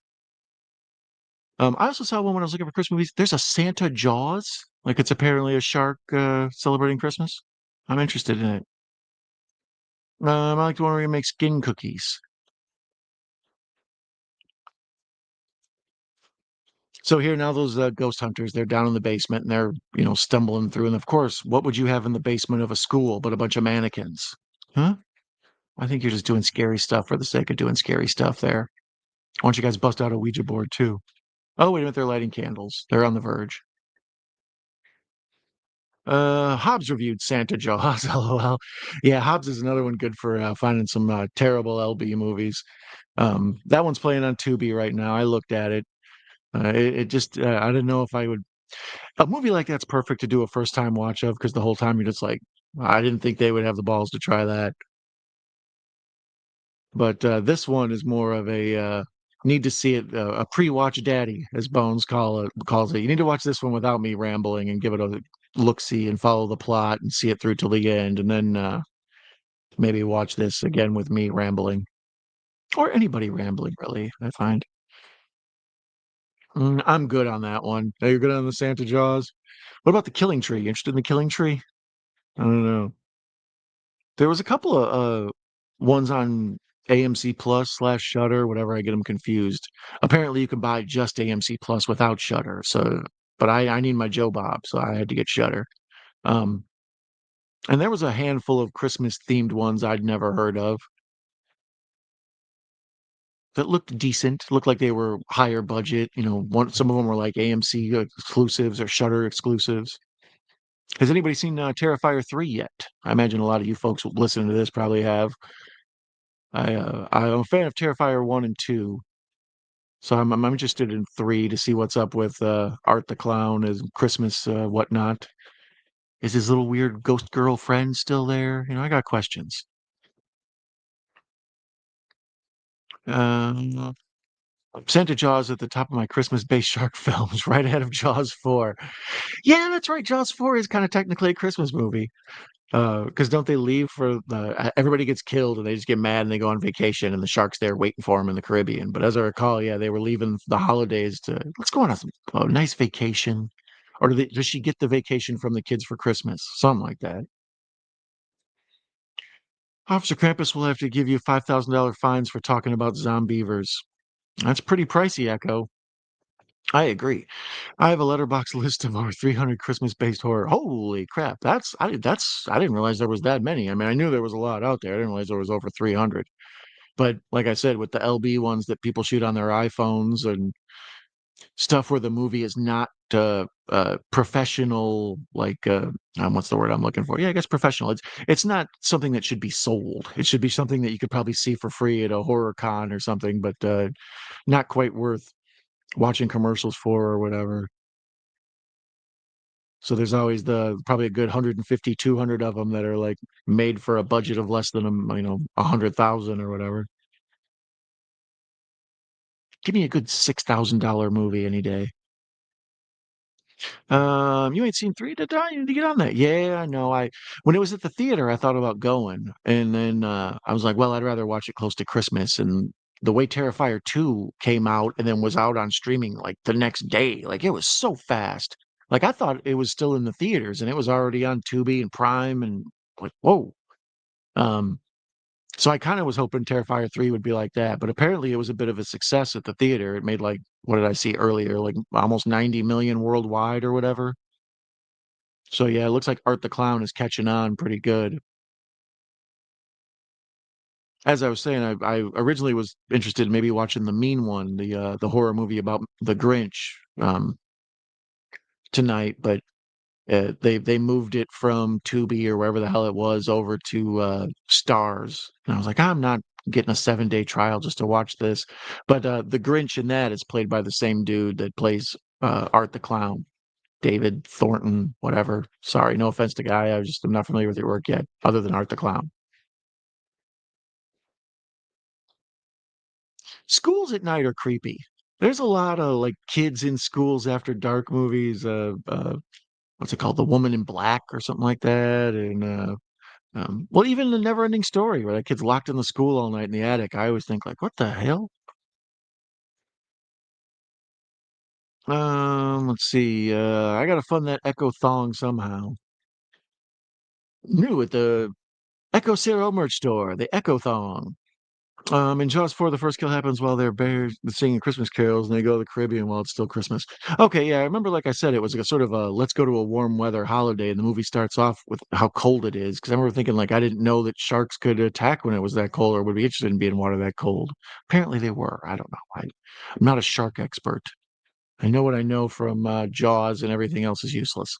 I also saw one when I was looking for Christmas movies. There's a Santa Jaws. Like it's apparently a shark celebrating Christmas. I'm interested in it. I like the one where he makes skin cookies. So here now, those ghost hunters, they're down in the basement and they're stumbling through. And of course, what would you have in the basement of a school but a bunch of mannequins? Huh? I think you're just doing scary stuff for the sake of doing scary stuff there. Why don't you guys bust out a Ouija board too? Oh, wait a minute, they're lighting candles. They're on the verge. Hobbs reviewed Santa Jaws, lol. Yeah, Hobbs is another one good for finding some terrible LB movies. That one's playing on Tubi right now. I looked at it. It just I didn't know if I would. A movie like that's perfect to do a first time watch of because the whole time you're just like, I didn't think they would have the balls to try that. But this one is more of a need to see it, a pre-watch daddy, as Bones calls it. You need to watch this one without me rambling and give it a look see and follow the plot and see it through till the end, and then maybe watch this again with me rambling or anybody rambling. Really, I find I'm good on that one. Are you good on the Santa Jaws? What about the Killing Tree? You interested in the Killing Tree? I don't know. There was a couple of ones on AMC Plus slash Shutter, whatever. I get them confused. Apparently, you can buy just AMC Plus without Shutter. So, but I need my Joe Bob, so I had to get Shutter. Um, and there was a handful of Christmas themed ones I'd never heard of that looked decent. Looked like they were higher budget. Some of them were like AMC exclusives or Shutter exclusives. Has anybody seen Terrifier 3 yet? I imagine a lot of you folks listening to this probably have. I'm a fan of Terrifier 1 and 2, so I'm interested in 3 to see what's up with Art the Clown as Christmas whatnot. Is his little weird ghost girlfriend still there? I got questions. Um, Santa Jaws at the top of my Christmas-based shark films, right ahead of Jaws 4. Yeah, that's right. Jaws 4 is kind of technically a Christmas movie. Because don't they leave for everybody gets killed and they just get mad and they go on vacation and the shark's there waiting for them in the Caribbean. But as I recall, yeah, they were leaving the holidays to let's go on a nice vacation. Or does she get the vacation from the kids for Christmas? Something like that. Officer Krampus will have to give you $5,000 fines for talking about zombievers. That's pretty pricey, Echo. I agree. I have a letterbox list of over 300 Christmas-based horror. Holy crap! I didn't realize there was that many. I mean, I knew there was a lot out there. I didn't realize there was over 300. But like I said, with the LB ones that people shoot on their iPhones and stuff where the movie is not professional, like what's the word I'm looking for? Yeah, I guess professional. It's not something that should be sold. It should be something that you could probably see for free at a horror con or something, but not quite worth watching commercials for or whatever. So there's always the probably a good 150, 200 of them that are like made for a budget of less than a 100,000 or whatever. Give me a good $6,000 movie any day. You ain't seen three? Did I? You need to get on that. Yeah, I know. I When it was at the theater, I thought about going, and then I was like, well, I'd rather watch it close to Christmas. And the way Terrifier 2 came out and then was out on streaming like the next day, like it was so fast. Like I thought it was still in the theaters and it was already on Tubi and Prime and like, whoa. Um, so I kind of was hoping Terrifier 3 would be like that, but apparently it was a bit of a success at the theater. It made like, what did I see earlier? Like almost 90 million worldwide or whatever. So yeah, it looks like Art the Clown is catching on pretty good. As I was saying, I originally was interested in maybe watching the Mean One, the horror movie about the Grinch, tonight, but they moved it from Tubi or wherever the hell it was over to Stars, and I was like, I'm not getting a 7-day trial just to watch this. But the Grinch in that is played by the same dude that plays Art the Clown. David Thornton, whatever. Sorry, no offense to Guy. I'm not familiar with your work yet, other than Art the Clown. Schools at night are creepy. There's a lot of like kids in schools after dark movies. What's it called? The Woman in Black or something like that. And well, even the Never Ending Story, where that kid's locked in the school all night in the attic. I always think like, what the hell? Let's see. I gotta fund that Echo Thong somehow. New at the Echo Zero merch store, the Echo Thong. In Jaws 4, the first kill happens while they're bears singing Christmas carols and they go to the Caribbean while it's still Christmas. Okay, yeah, I remember, like I said, it was like a sort of a let's go to a warm weather holiday, and the movie starts off with how cold it is. Because I remember thinking, like, I didn't know that sharks could attack when it was that cold or would be interested in being in water that cold. Apparently they were. I don't know. I'm not a shark expert. I know what I know from Jaws, and everything else is useless.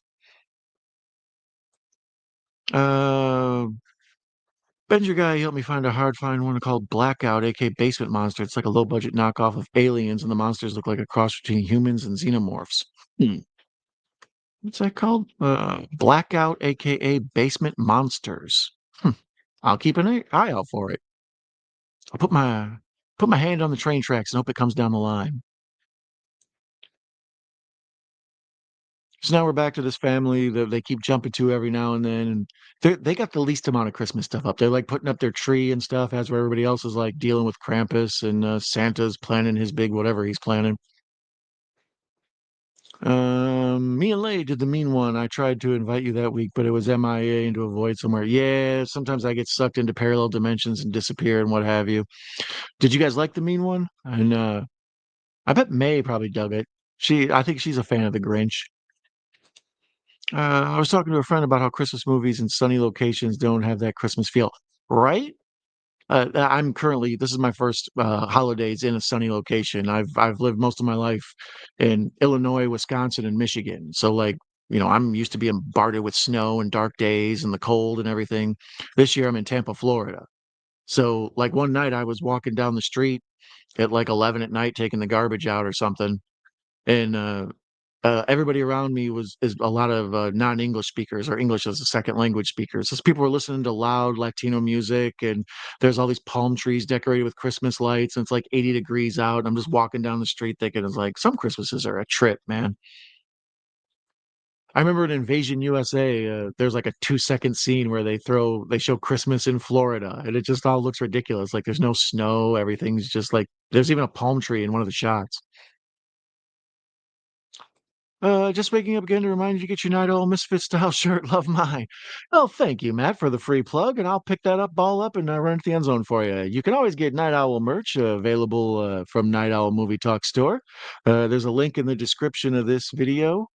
Uh, Ben's your guy. He helped me find a hard find one called Blackout, aka Basement Monster. It's like a low budget knockoff of Aliens, and the monsters look like a cross between humans and xenomorphs. What's that called? Blackout, aka Basement Monsters. I'll keep an eye out for it. I'll put my hand on the train tracks and hope it comes down the line. So now we're back to this family that they keep jumping to every now and then, and they got the least amount of Christmas stuff up. They're like putting up their tree and stuff, as where everybody else is like dealing with Krampus and Santa's planning his big whatever he's planning. Me and Lay did the Mean One. I tried to invite you that week, but it was MIA into a void somewhere. Yeah, sometimes I get sucked into parallel dimensions and disappear and what have you. Did you guys like the Mean One? And I bet May probably dug it. I think she's a fan of the Grinch. I was talking to a friend about how Christmas movies in sunny locations don't have that Christmas feel, right? This is my first holidays in a sunny location. I've lived most of my life in Illinois, Wisconsin, and Michigan. So like, I'm used to being bombarded with snow and dark days and the cold and everything. This year I'm in Tampa, Florida. So like one night I was walking down the street at like 11 at night taking the garbage out or something, and everybody around me is a lot of non-English speakers or English as a second language speakers. Just people were listening to loud Latino music, and there's all these palm trees decorated with Christmas lights, and it's like 80 degrees out. And I'm just walking down the street thinking, it's like some Christmases are a trip, man. I remember in Invasion USA, there's like a 2-second scene where they show Christmas in Florida, and it just all looks ridiculous. Like there's no snow, everything's just like there's even a palm tree in one of the shots. Just waking up again to remind you to get your Night Owl Misfit style shirt. Love mine. Oh, thank you, Matt, for the free plug, and I'll pick that up, ball up, and run to the end zone for you. You can always get Night Owl merch available from Night Owl Movie Talk Store. There's a link in the description of this video.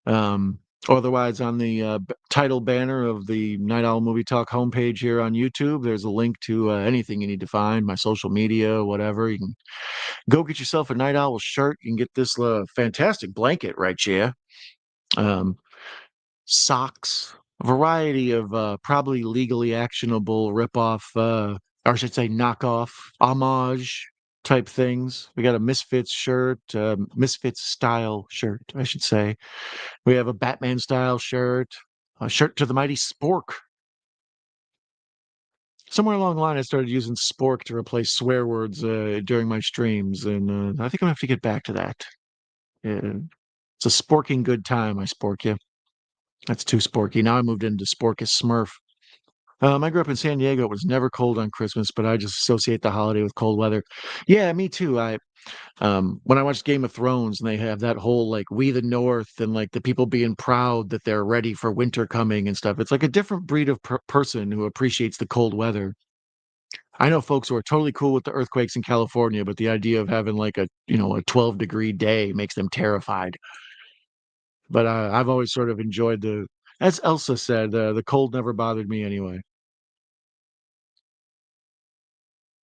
Um, Otherwise, on the title banner of the Night Owl Movie Talk homepage here on YouTube, there's a link to anything you need to find, my social media, whatever. You can go get yourself a Night Owl shirt. You can get this fantastic blanket right here. Um, Socks, a variety of probably legally actionable ripoff, or I should say knockoff, homage. type things. We got a Misfits shirt, Misfits style shirt, I should say. We have a Batman style shirt, a shirt to the mighty Spork. Somewhere along the line, I started using spork to replace swear words during my streams, and I think I'm gonna have to get back to that. Yeah. It's a sporking good time. I spork you. That's too sporky. Now I moved into Sporkus Smurf. I grew up in San Diego. It was never cold on Christmas, but I just associate the holiday with cold weather. Yeah, me too. I when I watched Game of Thrones and they have that whole like we the North and like the people being proud that they're ready for winter coming and stuff. It's like a different breed of person who appreciates the cold weather. I know folks who are totally cool with the earthquakes in California, but the idea of having like a 12-degree day makes them terrified. But I've always sort of enjoyed as Elsa said, the cold never bothered me anyway.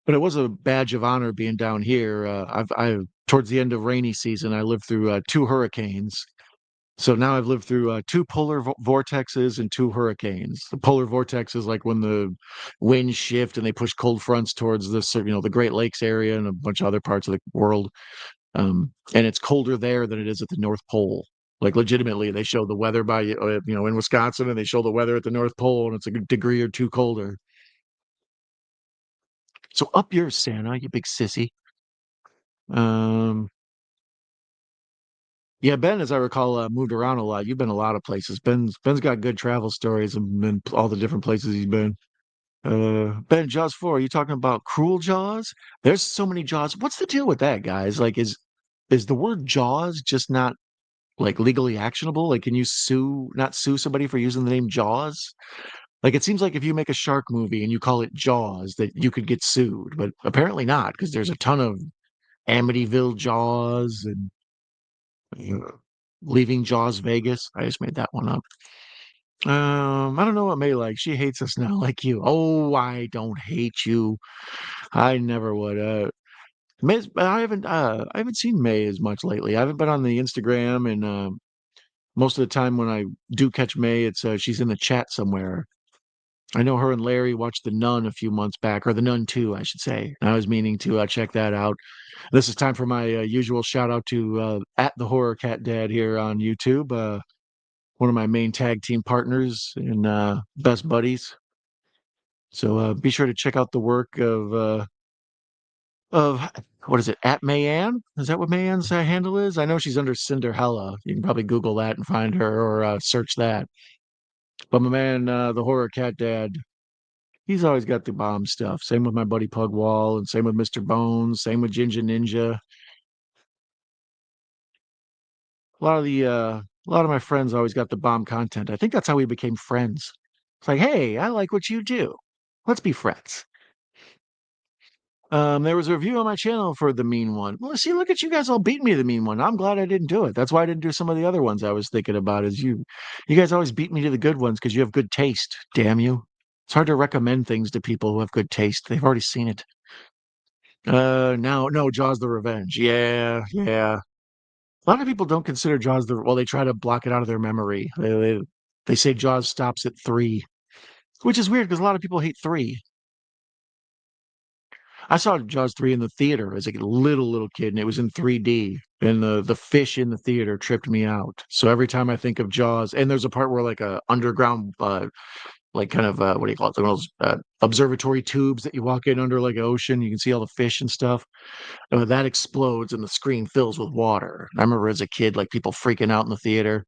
But it was a badge of honor being down here. Towards the end of rainy season, I lived through two hurricanes. So now I've lived through two polar vortexes and two hurricanes. The polar vortex is like when the winds shift and they push cold fronts towards the Great Lakes area and a bunch of other parts of the world. And it's colder there than it is at the North Pole. Like legitimately, they show the weather in Wisconsin, and they show the weather at the North Pole, and it's a degree or two colder. So up yours, Santa, you big sissy. Um, yeah, Ben, as I recall, moved around a lot. You've been a lot of places. Ben's got good travel stories and been all the different places he's been. Ben, Jaws 4, are you talking about cruel Jaws? There's so many Jaws. What's the deal with that, guys? Like, is the word Jaws just not like legally actionable? Like, can you not sue somebody for using the name Jaws? Like, it seems like if you make a shark movie and you call it Jaws, that you could get sued, but apparently not, because there's a ton of Amityville Jaws and uh, Leaving Jaws Vegas. I just made that one up. I don't know what May like. She hates us now, like you. Oh, I don't hate you. I never would. I haven't seen May as much lately. I haven't been on the Instagram, and most of the time when I do catch May, it's she's in the chat somewhere. I know her and Larry watched The Nun a few months back, or The Nun 2, I should say. And I was meaning to check that out. This is time for my usual shout out to at the Horror Cat Dad here on YouTube. One of my main tag team partners and best buddies. So be sure to check out the work of what is it, at Mayanne? Is that what Mayanne's handle is? I know she's under Cinderella. You can probably Google that and find her or search that. But my man, the horror cat dad, he's always got the bomb stuff. Same with my buddy Pugwall, and same with Mr. Bones, same with Ginger Ninja. A lot of my friends always got the bomb content. I think that's how we became friends. It's like, hey, I like what you do. Let's be friends. There was a review on my channel for the mean one. Well, see, look at you guys all beating me to the mean one. I'm glad I didn't do it. That's why I didn't do some of the other ones I was thinking about. Is you guys always beat me to the good ones because you have good taste. Damn you! It's hard to recommend things to people who have good taste. They've already seen it. Now, no, Jaws the Revenge. Yeah, yeah. A lot of people don't consider Jaws well, they try to block it out of their memory. They say Jaws stops at 3, which is weird because a lot of people hate 3. I saw Jaws 3 in the theater as a little kid, and it was in 3D. And the fish in the theater tripped me out. So every time I think of Jaws, and there's a part where like a underground, like kind of what do you call it? One of those observatory tubes that you walk in under like an ocean. You can see all the fish and stuff. And when that explodes, and the screen fills with water. I remember as a kid, like people freaking out in the theater.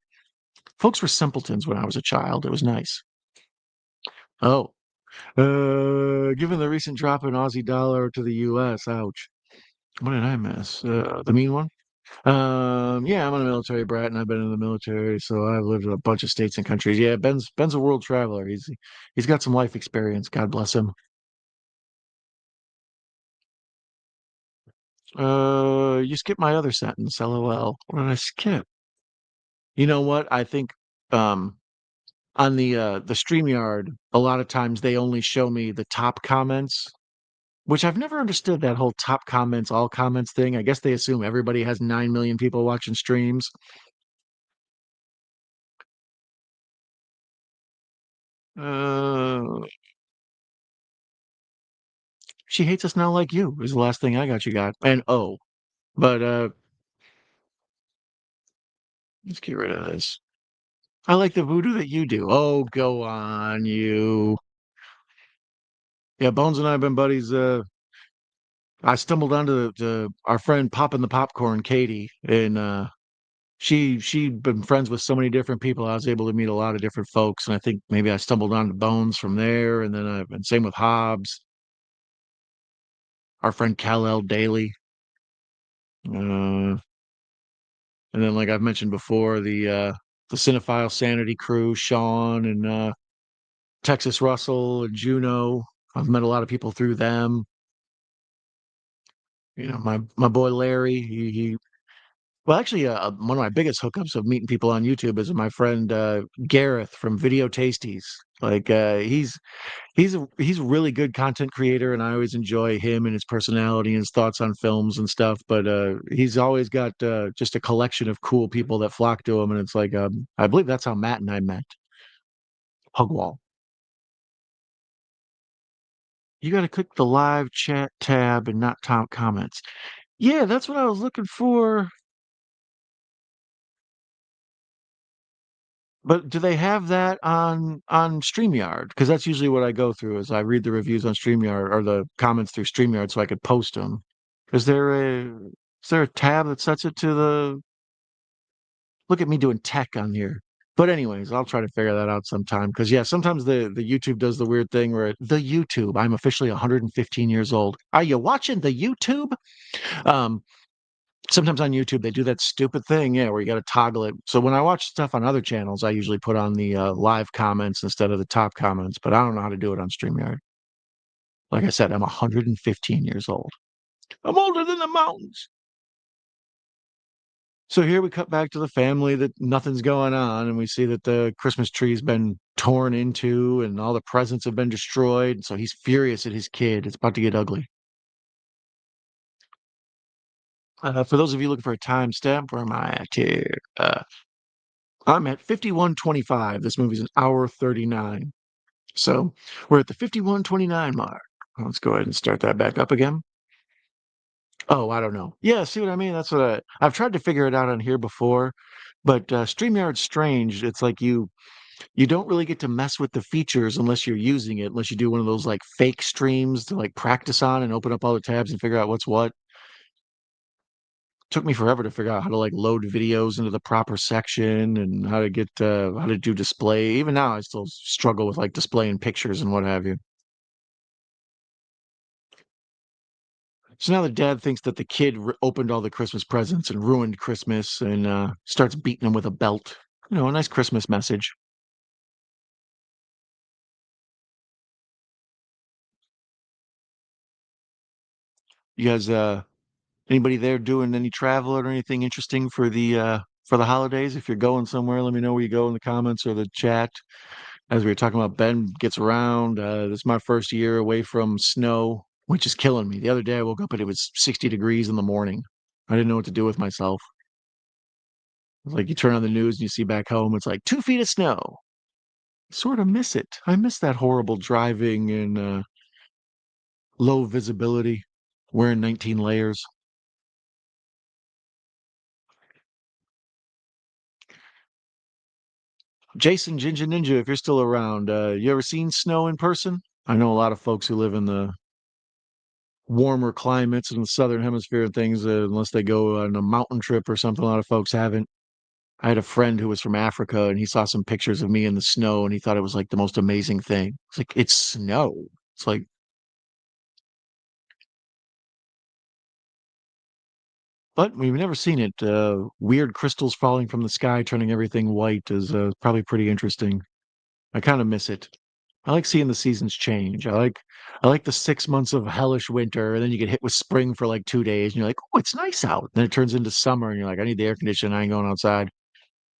Folks were simpletons when I was a child. It was nice. Oh, given the recent drop in Aussie dollar to the U.S., ouch. What did I miss? The mean one? Yeah, I'm a military brat, and I've been in the military, so I've lived in a bunch of states and countries. Yeah, Ben's a world traveler. He's got some life experience. God bless him. You skipped my other sentence. LOL. What did I skip? You know what? I think um on the StreamYard, a lot of times they only show me the top comments, which I've never understood that whole top comments, all comments thing. I guess they assume everybody has 9 million people watching streams. Uh, She hates us now like you is the last thing I got you got. And oh, but let's get rid of this. I like the voodoo that you do. Oh, go on, you. Yeah, Bones and I have been buddies. I stumbled onto our friend popping the popcorn, Katie, and she'd been friends with so many different people. I was able to meet a lot of different folks, and I think maybe I stumbled onto Bones from there, and then and same with Hobbs, our friend Kal-El Daly, uh, and then like I've mentioned before, the Cinephile Sanity crew, Sean and Texas Russell and Juno. I've met a lot of people through them. You know, my boy Larry, he well, actually, one of my biggest hookups of meeting people on YouTube is my friend Gareth from Video Tasties. Like he's a really good content creator, and I always enjoy him and his personality and his thoughts on films and stuff. But he's always got just a collection of cool people that flock to him, and it's like I believe that's how Matt and I met. Hugwall. You got to click the live chat tab and not top comments. Yeah, that's what I was looking for. But do they have that on StreamYard? Because that's usually what I go through is I read the reviews on StreamYard or the comments through StreamYard so I could post them. Is there a is there a tab that sets it to the look at me doing tech on here. But anyways, I'll try to figure that out sometime. Because yeah, sometimes the YouTube does the weird thing where the YouTube, I'm officially 115 years old. Are you watching the YouTube? Um, Sometimes on YouTube they do that stupid thing, yeah, where you got to toggle it. So when I watch stuff on other channels, I usually put on the live comments instead of the top comments. But I don't know how to do it on StreamYard. Like I said, I'm 115 years old. I'm older than the mountains. So here we cut back to the family that nothing's going on, and we see that the Christmas tree's been torn into and all the presents have been destroyed. So he's furious at his kid. It's about to get ugly. For those of you looking for a timestamp, where am I at here? I'm at 51:25. This movie's an hour 39. So we're at the 51:29 mark. Let's go ahead and start that back up again. Oh, I don't know. Yeah, see what I mean? That's what I've tried to figure it out on here before, but StreamYard's strange. It's like you don't really get to mess with the features unless you're using it, unless you do one of those like fake streams to like practice on and open up all the tabs and figure out what's what. Took me forever to figure out how to like load videos into the proper section and how to do display. Even now, I still struggle with like displaying pictures and what have you. So now the dad thinks that the kid opened all the Christmas presents and ruined Christmas and starts beating him with a belt. You know, a nice Christmas message. You guys, anybody there doing any travel or anything interesting for the holidays? If you're going somewhere, let me know where you go in the comments or the chat. As we were talking about, Ben gets around. This is my first year away from snow, which is killing me. The other day I woke up and it was 60 degrees in the morning. I didn't know what to do with myself. It's like you turn on the news and you see back home, it's like 2 feet of snow. Sort of miss it. I miss that horrible driving and low visibility, wearing 19 layers. Jason Ginger Ninja, if you're still around, you ever seen snow in person? I know a lot of folks who live in the warmer climates in the southern hemisphere and things, unless they go on a mountain trip or something. A lot of folks haven't. I had a friend who was from Africa, and he saw some pictures of me in the snow, and he thought it was like the most amazing thing. It's like it's snow. It's like, but we've never seen it. Weird crystals falling from the sky, turning everything white is probably pretty interesting. I kind of miss it. I like seeing the seasons change. I like the 6 months of hellish winter, and then you get hit with spring for like 2 days, and you're like, oh, it's nice out. Then it turns into summer, and you're like, I need the air conditioning. I ain't going outside.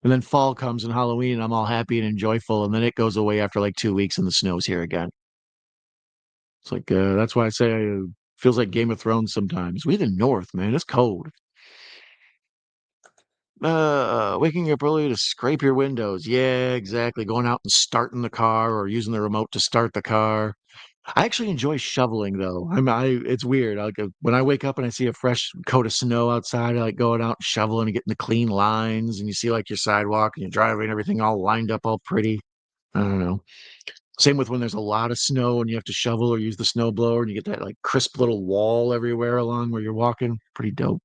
And then fall comes and Halloween, and I'm all happy and joyful, and then it goes away after like 2 weeks, and the snow's here again. It's like that's why I say feels like Game of Thrones sometimes. We the North, man, it's cold. Waking up early to scrape your windows. Yeah, exactly. Going out and starting the car or using the remote to start the car. I actually enjoy shoveling though. It's weird. When I wake up and I see a fresh coat of snow outside, I like going out and shoveling and getting the clean lines, and you see like your sidewalk and your driveway and everything all lined up, all pretty. I don't know. Same with when there's a lot of snow and you have to shovel or use the snow blower and you get that like crisp little wall everywhere along where you're walking. Pretty dope.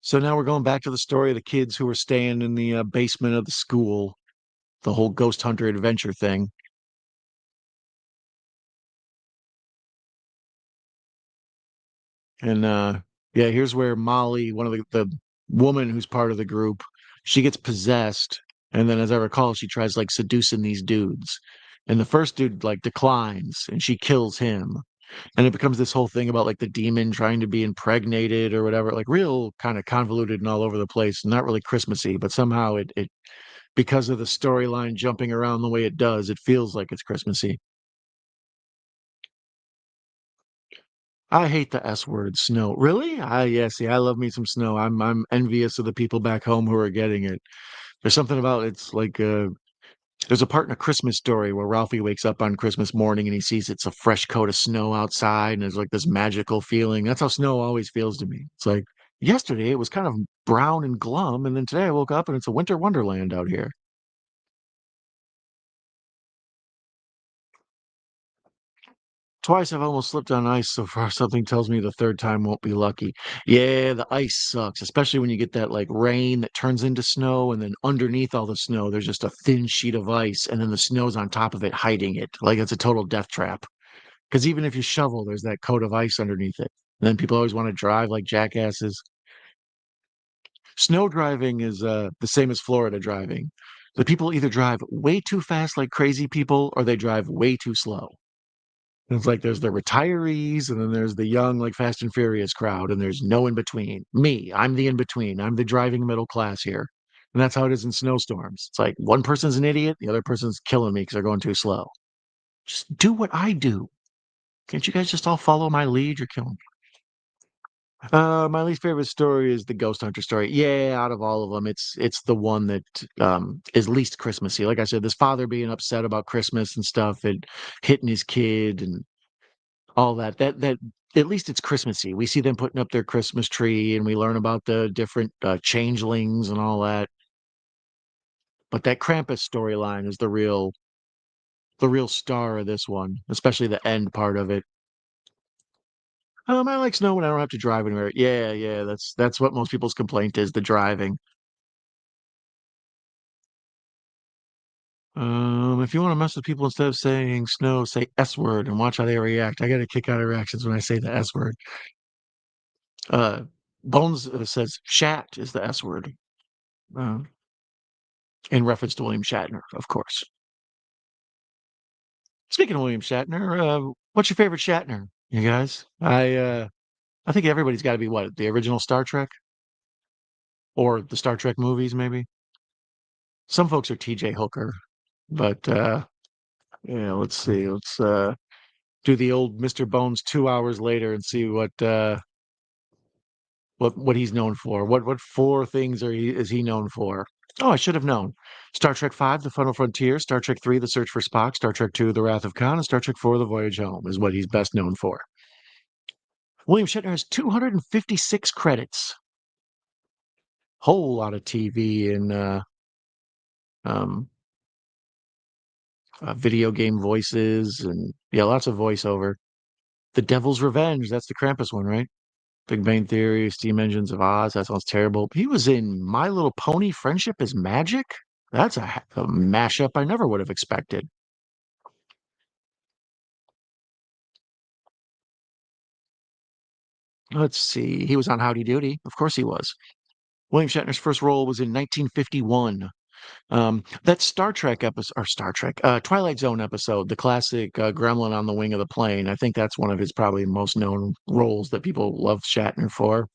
So now we're going back to the story of the kids who were staying in the basement of the school, the whole ghost hunter adventure thing. And yeah, here's where Molly, one of the woman who's part of the group, she gets possessed. And then as I recall, she tries like seducing these dudes. And the first dude like declines and she kills him. And it becomes this whole thing about like the demon trying to be impregnated or whatever, like real kind of convoluted and all over the place, not really Christmassy, but somehow it because of the storyline jumping around the way it does, it feels like it's Christmassy. I hate the S word, snow. Really? Yeah, see, I love me some snow. I'm envious of the people back home who are getting it. There's something about it's like there's a part in A Christmas Story where Ralphie wakes up on Christmas morning and he sees it's a fresh coat of snow outside and there's like this magical feeling. That's how snow always feels to me. It's like yesterday it was kind of brown and glum, and then today I woke up and it's a winter wonderland out here. Twice I've almost slipped on ice so far. Something tells me the third time won't be lucky. Yeah, the ice sucks, especially when you get that like rain that turns into snow, and then underneath all the snow, there's just a thin sheet of ice, and then the snow's on top of it, hiding it. Like it's a total death trap. Because even if you shovel, there's that coat of ice underneath it. And then people always want to drive like jackasses. Snow driving is the same as Florida driving. The people either drive way too fast like crazy people, or they drive way too slow. It's like there's the retirees, and then there's the young, like Fast and Furious crowd, and there's no in between. Me, I'm the in between. I'm the driving middle class here. And that's how it is in snowstorms. It's like one person's an idiot, the other person's killing me because they're going too slow. Just do what I do. Can't you guys just all follow my lead? You're killing me. My least favorite story is the Ghost Hunter story. Yeah, out of all of them, it's the one that is least Christmassy. Like I said, this father being upset about Christmas and stuff, and hitting his kid, and all that. That at least it's Christmassy. We see them putting up their Christmas tree, and we learn about the different changelings and all that. But that Krampus storyline is the real star of this one, especially the end part of it. I like snow when I don't have to drive anywhere. Yeah, yeah, that's what most people's complaint is, the driving. If you want to mess with people instead of saying snow, say S word and watch how they react. I get a kick out of reactions when I say the S word. Uh, Bones says shat is the S word. Uh, in reference to William Shatner, of course. Speaking of William Shatner, what's your favorite Shatner, you guys? I think everybody's got to be what, the original Star Trek or the Star Trek movies, maybe. Some folks are T.J. Hooker, but yeah, let's see. Let's do the old Mr. Bones 2 hours later and see what he's known for. What four things is he known for? Oh, I should have known. Star Trek V, The Final Frontier, Star Trek III, The Search for Spock, Star Trek II, The Wrath of Khan, and Star Trek IV, The Voyage Home is what he's best known for. William Shatner has 256 credits. Whole lot of TV and um, video game voices and yeah, lots of voiceover. The Devil's Revenge, that's the Krampus one, right? Big Bang Theory, Steam Engines of Oz, that sounds terrible. He was in My Little Pony Friendship is Magic. That's a mashup I never would have expected. Let's see. He was on Howdy Doody. Of course he was. William Shatner's first role was in 1951. That Star Trek episode, or Star Trek, Twilight Zone episode, the classic Gremlin on the wing of the plane. I think that's one of his probably most known roles that people love Shatner for.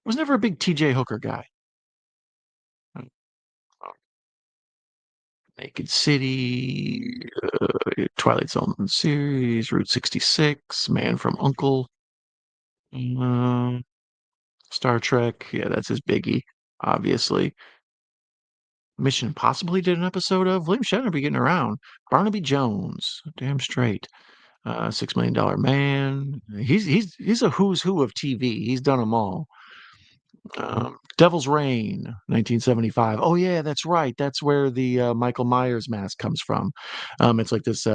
Was never a big T.J. Hooker guy. Uh, Naked City, Twilight Zone series, Route 66, Man from Uncle, uh, Star Trek. Yeah, that's his biggie, obviously. Mission Impossible he did an episode of. William Shatner be getting around. Barnaby Jones, damn straight. $6 Million Man. He's a who's who of TV. He's done them all. Devil's Reign, 1975. Oh yeah, that's right. That's where the Michael Myers mask comes from. It's like this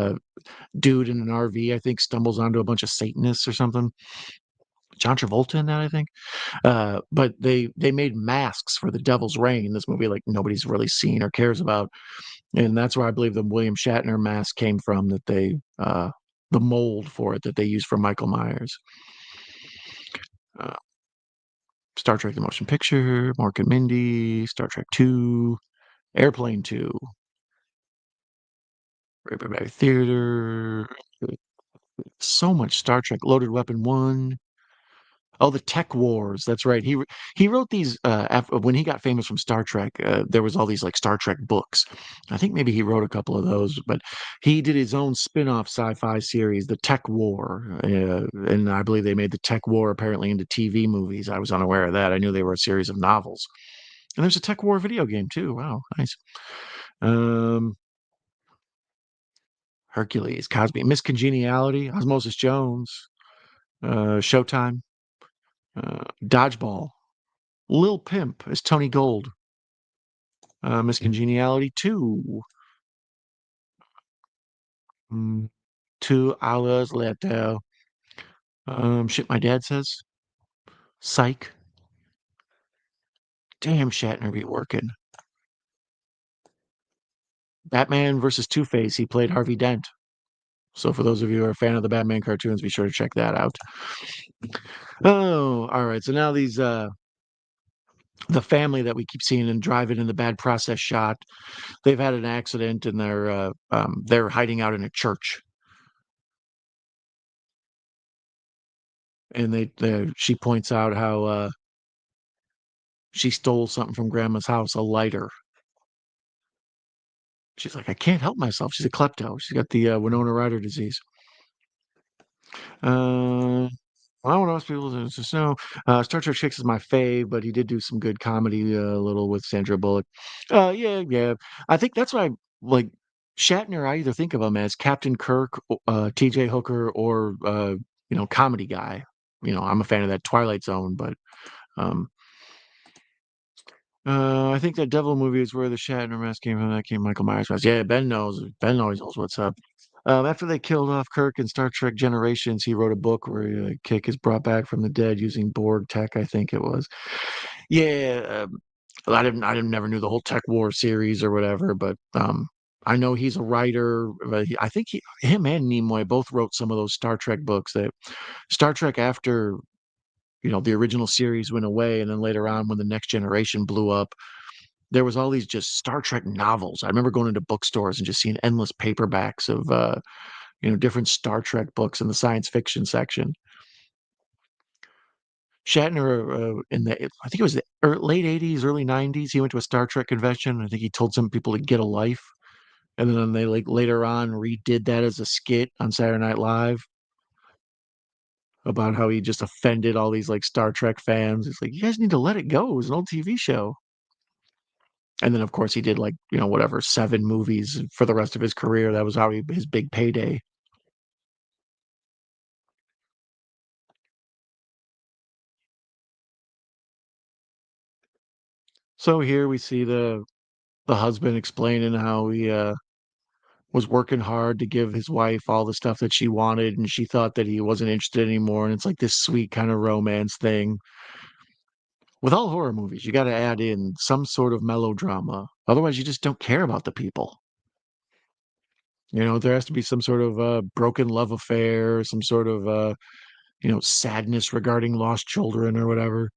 dude in an RV, I think, stumbles onto a bunch of Satanists or something. John Travolta in that, I think. But they made masks for the Devil's Reign, this movie like nobody's really seen or cares about, and that's where I believe the William Shatner mask came from. That they the mold for it that they used for Michael Myers. Uh, Star Trek: The Motion Picture, Mork and Mindy, Star Trek 2, Airplane 2, Paperback Theater. So much Star Trek. Loaded Weapon 1. Oh, the Tech Wars. That's right. He wrote these when he got famous from Star Trek. There was all these like Star Trek books. I think maybe he wrote a couple of those, but he did his own spin-off sci-fi series, The Tech War, and I believe they made the Tech War apparently into TV movies. I was unaware of that. I knew they were a series of novels. And there's a Tech War video game too. Wow, nice. Um, Hercules, Cosby, Miss Congeniality, Osmosis Jones, Showtime, Dodgeball. Lil Pimp as Tony Gold. Miss Congeniality 2. 2 hours later. Shit my dad says. Psych. Damn, Shatner be working. Batman versus Two-Face. He played Harvey Dent. So for those of you who are a fan of the Batman cartoons, be sure to check that out. Oh, all right. So now these the family that we keep seeing and driving in the bad process shot, they've had an accident and they're hiding out in a church. And she points out how she stole something from grandma's house, a lighter. She's like, I can't help myself. She's a klepto. She's got the Winona Ryder disease. Uh, I don't know what people just know. Star Trek Six is my fave, but he did do some good comedy, a little with Sandra Bullock. Yeah, yeah. I think that's why I like Shatner. I either think of him as Captain Kirk, T.J. Hooker, or comedy guy. I'm a fan of that Twilight Zone, but um, I think that Devil movie is where the Shatner mask came from. That came Michael Myers mask. Yeah, Ben knows. Ben always knows what's up. After they killed off Kirk in Star Trek Generations, he wrote a book where Kirk is brought back from the dead using Borg tech. I think it was. Yeah, I didn't never knew the whole Tech War series or whatever, but I know he's a writer. I think him and Nimoy both wrote some of those Star Trek books. That Star Trek after the original series went away, and then later on when the Next Generation blew up, there was all these just Star Trek novels. I remember going into bookstores and just seeing endless paperbacks of different Star Trek books in the science fiction section. Shatner in the I think it was the late '80s, early '90s. He went to a Star Trek convention. I think he told some people to get a life, and then they like later on redid that as a skit on Saturday Night Live about how he just offended all these like Star Trek fans. It's like you guys need to let it go. It was an old TV show. And then, of course, he did like, whatever, 7 movies for the rest of his career. That was his big payday. So here we see the husband explaining how he was working hard to give his wife all the stuff that she wanted, and she thought that he wasn't interested anymore. And it's like this sweet kind of romance thing. With all horror movies, you got to add in some sort of melodrama. Otherwise, you just don't care about the people. There has to be some sort of broken love affair, some sort of sadness regarding lost children or whatever.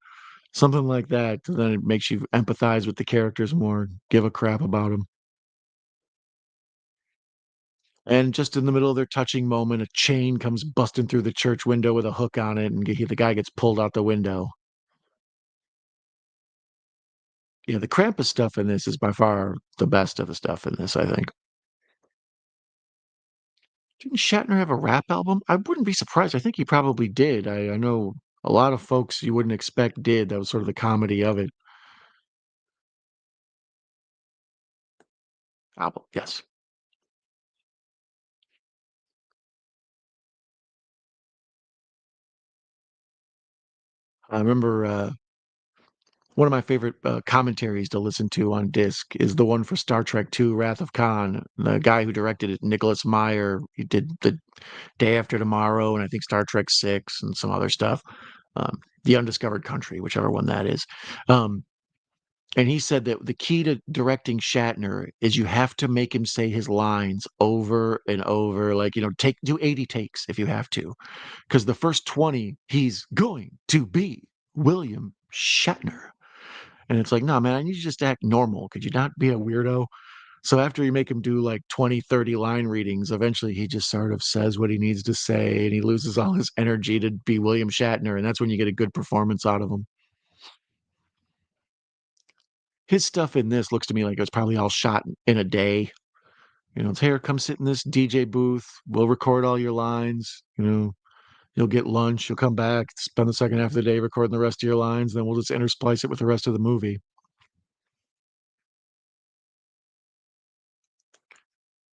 Something like that. Then it makes you empathize with the characters more, give a crap about them. And just in the middle of their touching moment, a chain comes busting through the church window with a hook on it, and the guy gets pulled out the window. Yeah, the Krampus stuff in this is by far the best of the stuff in this, I think. Didn't Shatner have a rap album? I wouldn't be surprised. I think he probably did. I know a lot of folks you wouldn't expect did. That was sort of the comedy of it. album. Yes. I remember one of my favorite commentaries to listen to on disc is the one for Star Trek II: Wrath of Khan. The guy who directed it, Nicholas Meyer, he did The Day After Tomorrow and I think Star Trek Six and some other stuff. The Undiscovered Country, whichever one that is. Um, and he said that the key to directing Shatner is you have to make him say his lines over and over, like, do 80 takes if you have to, because the first 20 he's going to be William Shatner. And it's like, no, man, I need you just to act normal. Could you not be a weirdo? So after you make him do like 20, 30 line readings, eventually he just sort of says what he needs to say and he loses all his energy to be William Shatner. And that's when you get a good performance out of him. His stuff in this looks to me like it was probably all shot in a day. It's here, come sit in this DJ booth. We'll record all your lines. You'll get lunch. You'll come back, spend the second half of the day recording the rest of your lines. Then we'll just intersplice it with the rest of the movie.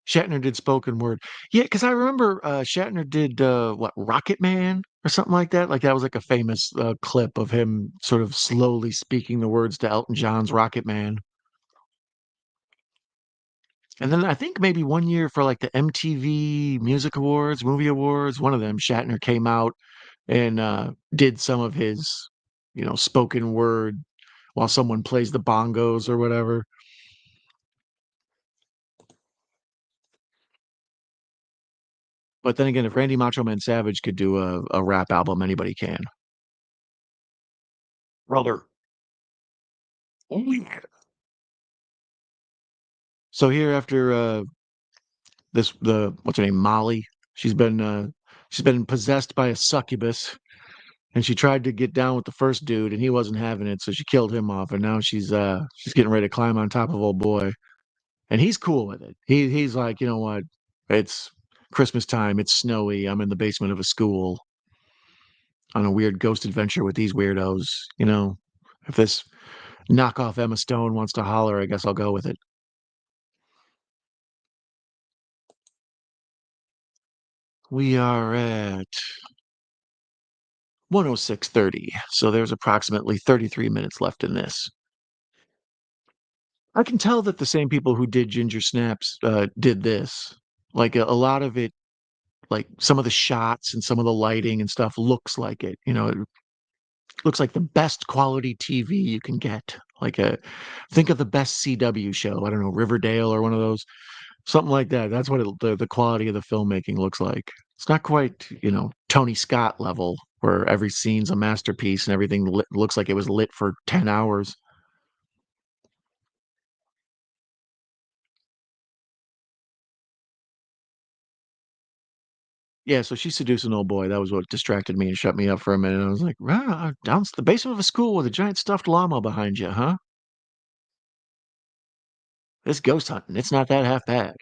Shatner did spoken word. Yeah, because I remember Shatner did what, Rocket Man or something like that. Like that was like a famous clip of him sort of slowly speaking the words to Elton John's Rocket Man. And then I think maybe one year for like the MTV Music Awards, Movie Awards, one of them, Shatner came out and did some of his, spoken word while someone plays the bongos or whatever. But then again, if Randy Macho Man Savage could do a rap album, anybody can. Brother. Oh, yeah. So here after the what's her name, Molly, she's been she's been possessed by a succubus and she tried to get down with the first dude and he wasn't having it, so she killed him off and now she's getting ready to climb on top of old boy. And he's cool with it. He's like, you know what? It's Christmas time, it's snowy, I'm in the basement of a school on a weird ghost adventure with these weirdos, you know. If this knockoff Emma Stone wants to holler, I guess I'll go with it. We are at 106:30. So there's approximately 33 minutes left in this. I can tell that the same people who did Ginger Snaps did this. Like a lot of it, like some of the shots and some of the lighting and stuff looks like it. It looks like the best quality TV you can get. Think of the best CW show. I don't know, Riverdale or one of those, something like that. That's what the quality of the filmmaking looks like. It's not quite, Tony Scott level where every scene's a masterpiece and everything looks like it was lit for 10 hours. Yeah, so she seduced an old boy. That was what distracted me and shut me up for a minute. I was like, down the basement of a school with a giant stuffed llama behind you, huh? This ghost hunting, it's not that half bad.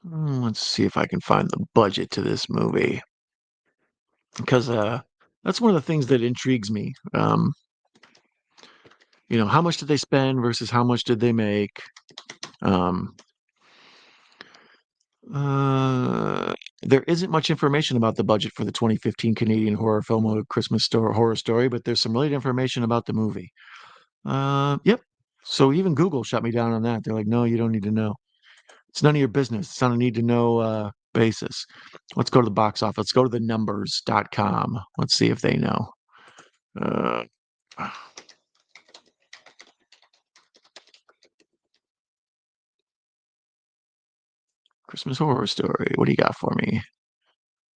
Let's see if I can find the budget to this movie because that's one of the things that intrigues me. How much did they spend versus how much did they make? Um, uh, there isn't much information about the budget for the 2015 Canadian horror film A Christmas Horror Story, but there's some related information about the movie. Yep. So even Google shut me down on that. They're like, no, you don't need to know. It's none of your business. It's on a need to know basis. Let's go to the box office. Let's go to the numbers.com. Let's see if they know. Uh, Christmas Horror Story. What do you got for me?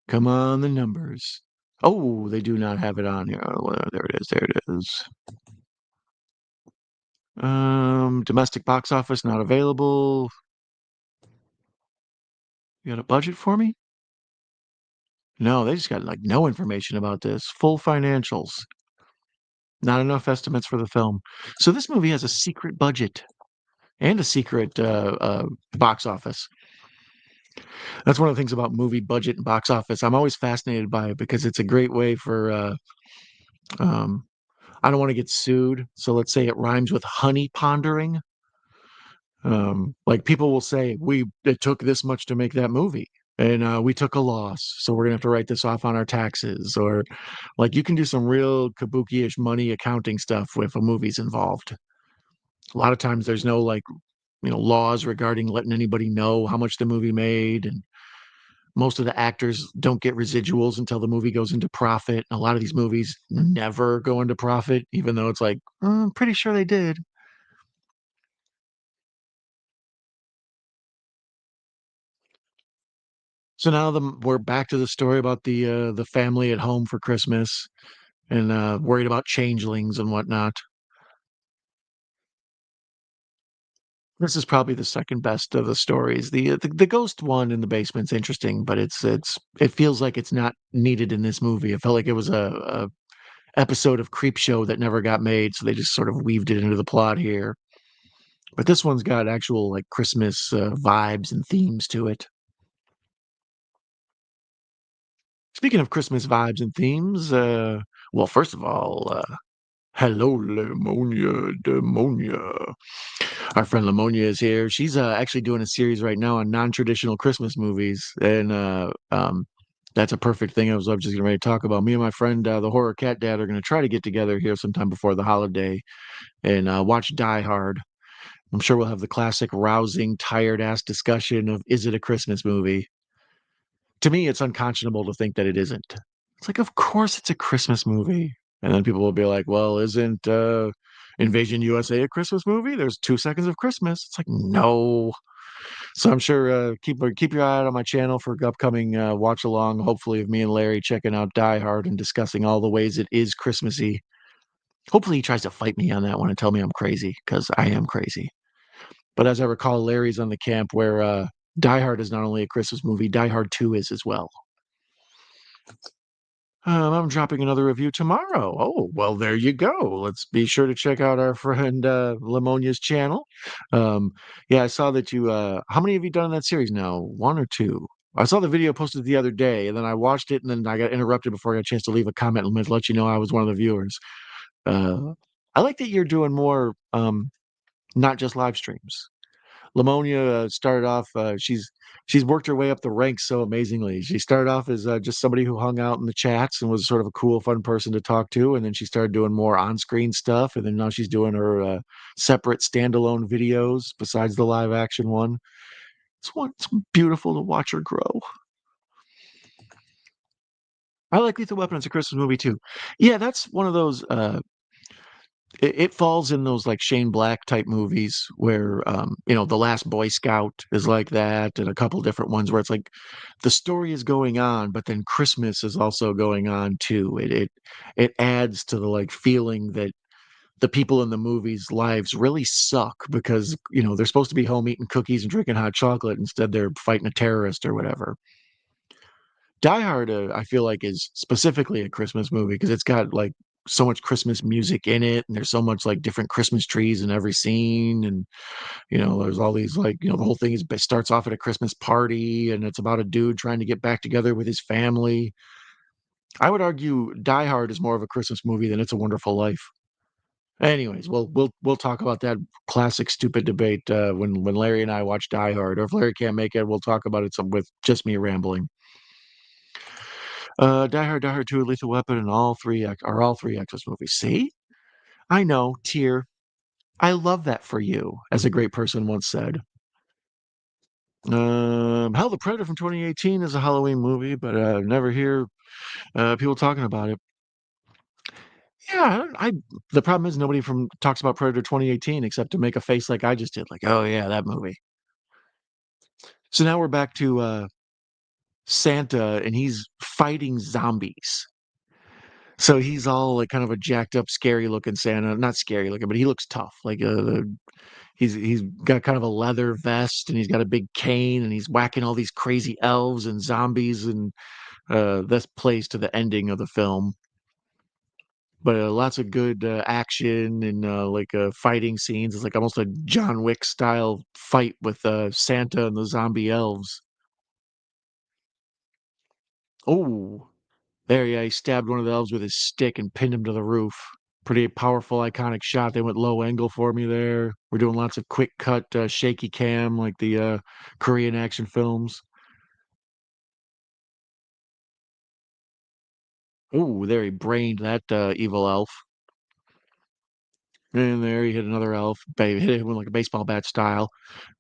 Come on, the numbers. Oh, they do not have it on here. Oh, well, there it is. There it is. Domestic box office not available. You got a budget for me? No, they just got like no information about this. Full financials. Not enough estimates for the film. So this movie has a secret budget and a secret box office. That's one of the things about movie budget and box office. I'm always fascinated by it because it's a great way for um, I don't want to get sued. So let's say it rhymes with honey pondering. Like people will say, it took this much to make that movie, and we took a loss, so we're gonna have to write this off on our taxes. Or like you can do some real kabuki-ish money accounting stuff if a movie's involved. A lot of times there's no like laws regarding letting anybody know how much the movie made, and most of the actors don't get residuals until the movie goes into profit. A lot of these movies never go into profit, even though it's like, I'm pretty sure they did. So now we're back to the story about the family at home for Christmas and worried about changelings and whatnot. This is probably the second best of the stories. The ghost one in the basement's interesting, but it feels like it's not needed in this movie. It felt like it was a episode of Creep Show that never got made, so they just sort of weaved it into the plot here. But this one's got actual like Christmas vibes and themes to it. Speaking of Christmas vibes and themes, well, first of all, hello, Lemonia, Demonia. Our friend Lemonia is here. She's actually doing a series right now on non-traditional Christmas movies, and that's a perfect thing. I was just getting ready to talk about. Me and my friend, the horror cat dad, are going to try to get together here sometime before the holiday and watch Die Hard. I'm sure we'll have the classic, rousing, tired ass discussion of is it a Christmas movie? To me, it's unconscionable to think that it isn't. It's like, of course it's a Christmas movie. And then people will be like, well, isn't Invasion USA a Christmas movie? There's 2 seconds of Christmas. It's like, no. So I'm sure keep your eye out on my channel for upcoming watch along. Hopefully, of me and Larry checking out Die Hard and discussing all the ways it is Christmassy. Hopefully, he tries to fight me on that one and tell me I'm crazy because I am crazy. But as I recall, Larry's on the camp where Die Hard is not only a Christmas movie, Die Hard 2 is as well. I'm dropping another review tomorrow. Oh, well, there you go. Let's be sure to check out our friend Lamonia's channel. Um, yeah, I saw that you. How many have you done in that series now? One or two? I saw the video posted the other day, and then I watched it, and then I got interrupted before I got a chance to leave a comment and let you know I was one of the viewers. Uh, I like that you're doing more, not just live streams. Lamonia started off. She's worked her way up the ranks so amazingly. She started off as just somebody who hung out in the chats and was sort of a cool, fun person to talk to, and then she started doing more on-screen stuff, and then now she's doing her separate standalone videos besides the live action one. It's beautiful to watch her grow. I like Lethal Weapon as a Christmas movie too. Yeah, that's one of those. It falls in those like Shane Black type movies where The Last Boy Scout is like that, and a couple different ones where it's like the story is going on, but then Christmas is also going on too. It adds to the like feeling that the people in the movies' lives really suck because they're supposed to be home eating cookies and drinking hot chocolate. Instead, they're fighting a terrorist or whatever. Die Hard, I feel like, is specifically a Christmas movie because it's got like so much Christmas music in it, and there's so much like different Christmas trees in every scene, and there's all these like the whole thing starts off at a Christmas party, and it's about a dude trying to get back together with his family. I would argue Die Hard is more of a Christmas movie than It's a Wonderful Life. Anyways, we'll talk about that classic stupid debate when Larry and I watch Die Hard, or if Larry can't make it, we'll talk about it some with just me rambling. Die Hard 2, Lethal Weapon, and all three Xmas movies. See? I know, tear. I love that for you, as a great person once said. Hell, The Predator from 2018 is a Halloween movie, but never hear people talking about it. Yeah, the problem is nobody from talks about Predator 2018 except to make a face like I just did, like, oh yeah, that movie. So now we're back to Santa, and he's fighting zombies. So he's all like kind of a jacked up, scary looking Santa. Not scary looking, but he looks tough. Like he's got kind of a leather vest, and he's got a big cane, and he's whacking all these crazy elves and zombies, and this plays to the ending of the film. But lots of good action and like fighting scenes. It's like almost a John Wick style fight with Santa and the zombie elves. Oh, there, yeah, he stabbed one of the elves with his stick and pinned him to the roof. Pretty powerful, iconic shot. They went low angle for me there. We're doing lots of quick cut, shaky cam like the Korean action films. Ooh, there he brained that evil elf. And there he hit another elf. Hit him with like a baseball bat style.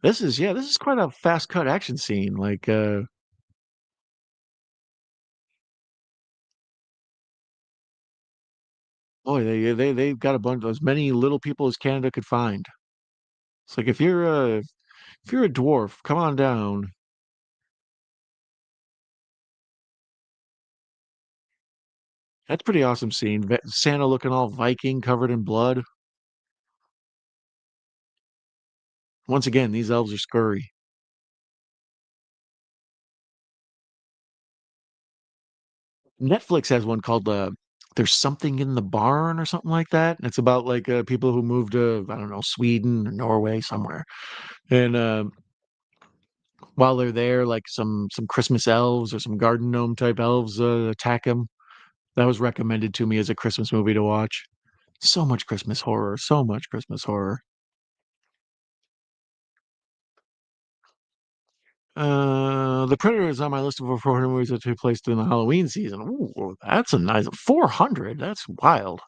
This is quite a fast cut action scene. Like boy, they've got a bunch of as many little people as Canada could find. It's like if you're a dwarf, come on down. That's pretty awesome scene. Santa looking all Viking, covered in blood. Once again, these elves are scurry. Netflix has one called "There's Something in the Barn" or something like that. And it's about like people who moved to I don't know Sweden or Norway somewhere, and while they're there, like some Christmas elves or some garden gnome type elves attack them. That was recommended to me as a Christmas movie to watch. So much Christmas horror, so much Christmas horror. The Predator is on my list of over 400 movies that took place during the Halloween season. Ooh, that's a nice 400. That's wild.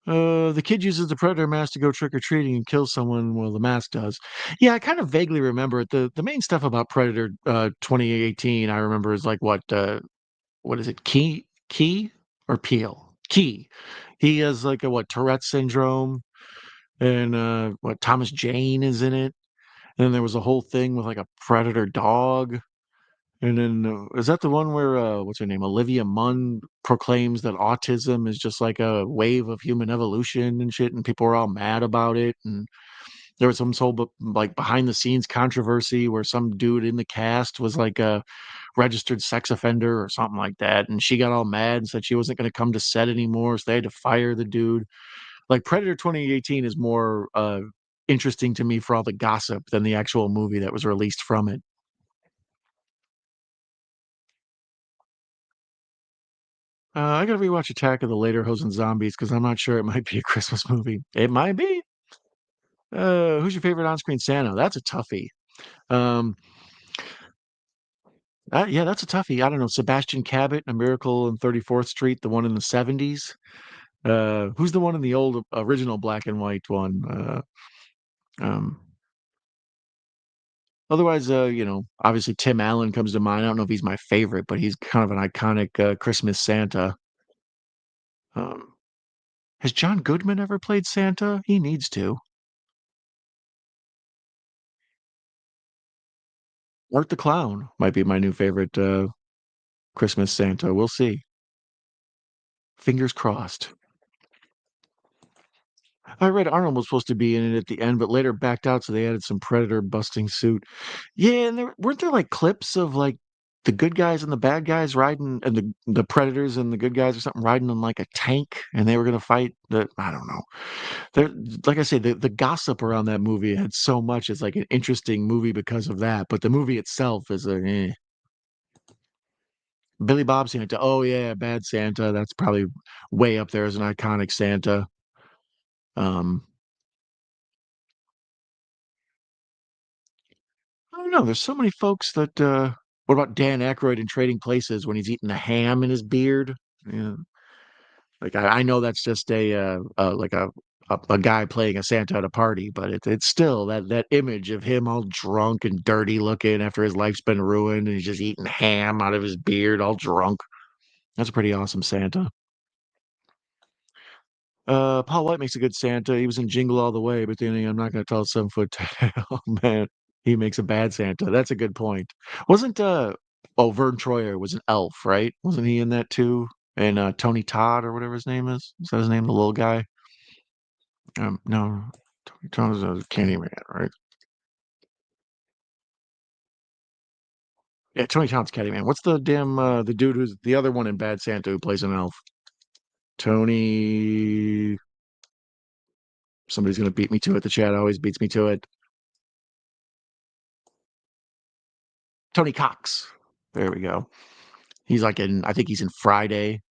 The kid uses the Predator mask to go trick or treating and kill someone. Well, the mask does. Yeah, I kind of vaguely remember it. The main stuff about Predator 2018, I remember is like what is it? Key or Peel? Key. He has like a what Tourette syndrome, and what Thomas Jane is in it. And then there was a whole thing with like a predator dog. And then is that the one where what's her name? Olivia Munn proclaims that autism is just like a wave of human evolution and shit, and people were all mad about it. And there was some whole like behind the scenes controversy where some dude in the cast was like a registered sex offender or something like that, and she got all mad and said she wasn't going to come to set anymore, so they had to fire the dude. Like Predator 2018 is more interesting to me for all the gossip than the actual movie that was released from it. I gotta rewatch Attack of the Later Hosen Zombies because I'm not sure it might be a Christmas movie. It might be. Who's your favorite on-screen Santa? That's a toughie. Um, yeah, that's a toughie. I don't know. Sebastian Cabot, A Miracle on 34th Street, the one in the 70s. Who's the one in the old original black and white one? Um, Otherwise, obviously Tim Allen comes to mind. I don't know if he's my favorite, but he's kind of an iconic Christmas Santa. Um, has John Goodman ever played Santa? He needs to. Art the Clown might be my new favorite Christmas Santa. We'll see. Fingers crossed. I read Arnold was supposed to be in it at the end, but later backed out, so they added some predator busting suit. Yeah, and there weren't there like clips of like the good guys and the bad guys riding, and the predators and the good guys or something riding on like a tank, and they were gonna fight the I don't know. There, like I say, the gossip around that movie had so much. It's like an interesting movie because of that, but the movie itself is a Billy Bob Santa. Oh yeah, Bad Santa. That's probably way up there as an iconic Santa. Um, I don't know. There's so many folks that. What about Dan Aykroyd in Trading Places when he's eating the ham in his beard? Yeah, like I know that's just like a guy playing a Santa at a party, but it's still that image of him all drunk and dirty looking after his life's been ruined and he's just eating ham out of his beard, all drunk. That's a pretty awesome Santa. Paul White makes a good Santa. He was in Jingle All the Way, but then I'm not going to tell a 7 foot tale. Oh man, he makes a bad Santa. That's a good point. Wasn't oh Vern Troyer was an elf, right? Wasn't he in that too? And Tony Todd or whatever his name is that his name? The little guy. No, Tony Todd is a Candyman, right? Yeah, Tony Todd's Candyman. What's the damn the dude who's the other one in Bad Santa who plays an elf? Tony. Somebody's gonna beat me to it. The chat always beats me to it. Tony Cox. There we go. He's like in, I think he's in Friday.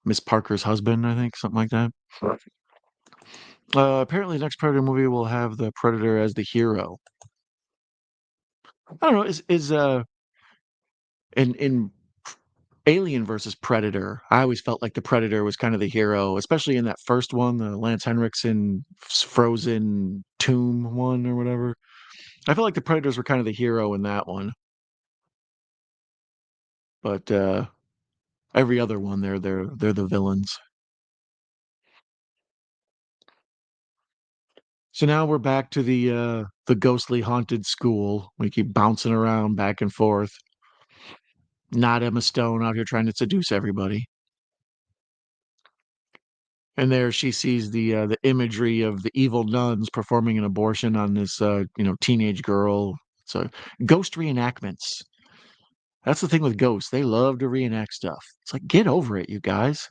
Miss Parker's husband, I think, something like that. Apparently, the next Predator movie will have the Predator as the hero. I don't know. Is in Alien versus Predator? I always felt like the Predator was kind of the hero, especially in that first one, the Lance Henriksen frozen tomb one or whatever. I feel like the Predators were kind of the hero in that one, but every other one, they're the villains. So now we're back to the ghostly haunted school. We keep bouncing around back and forth. Not Emma Stone out here trying to seduce everybody. And there she sees the imagery of the evil nuns performing an abortion on this teenage girl. So ghost reenactments. That's the thing with ghosts. They love to reenact stuff. It's like get over it, you guys.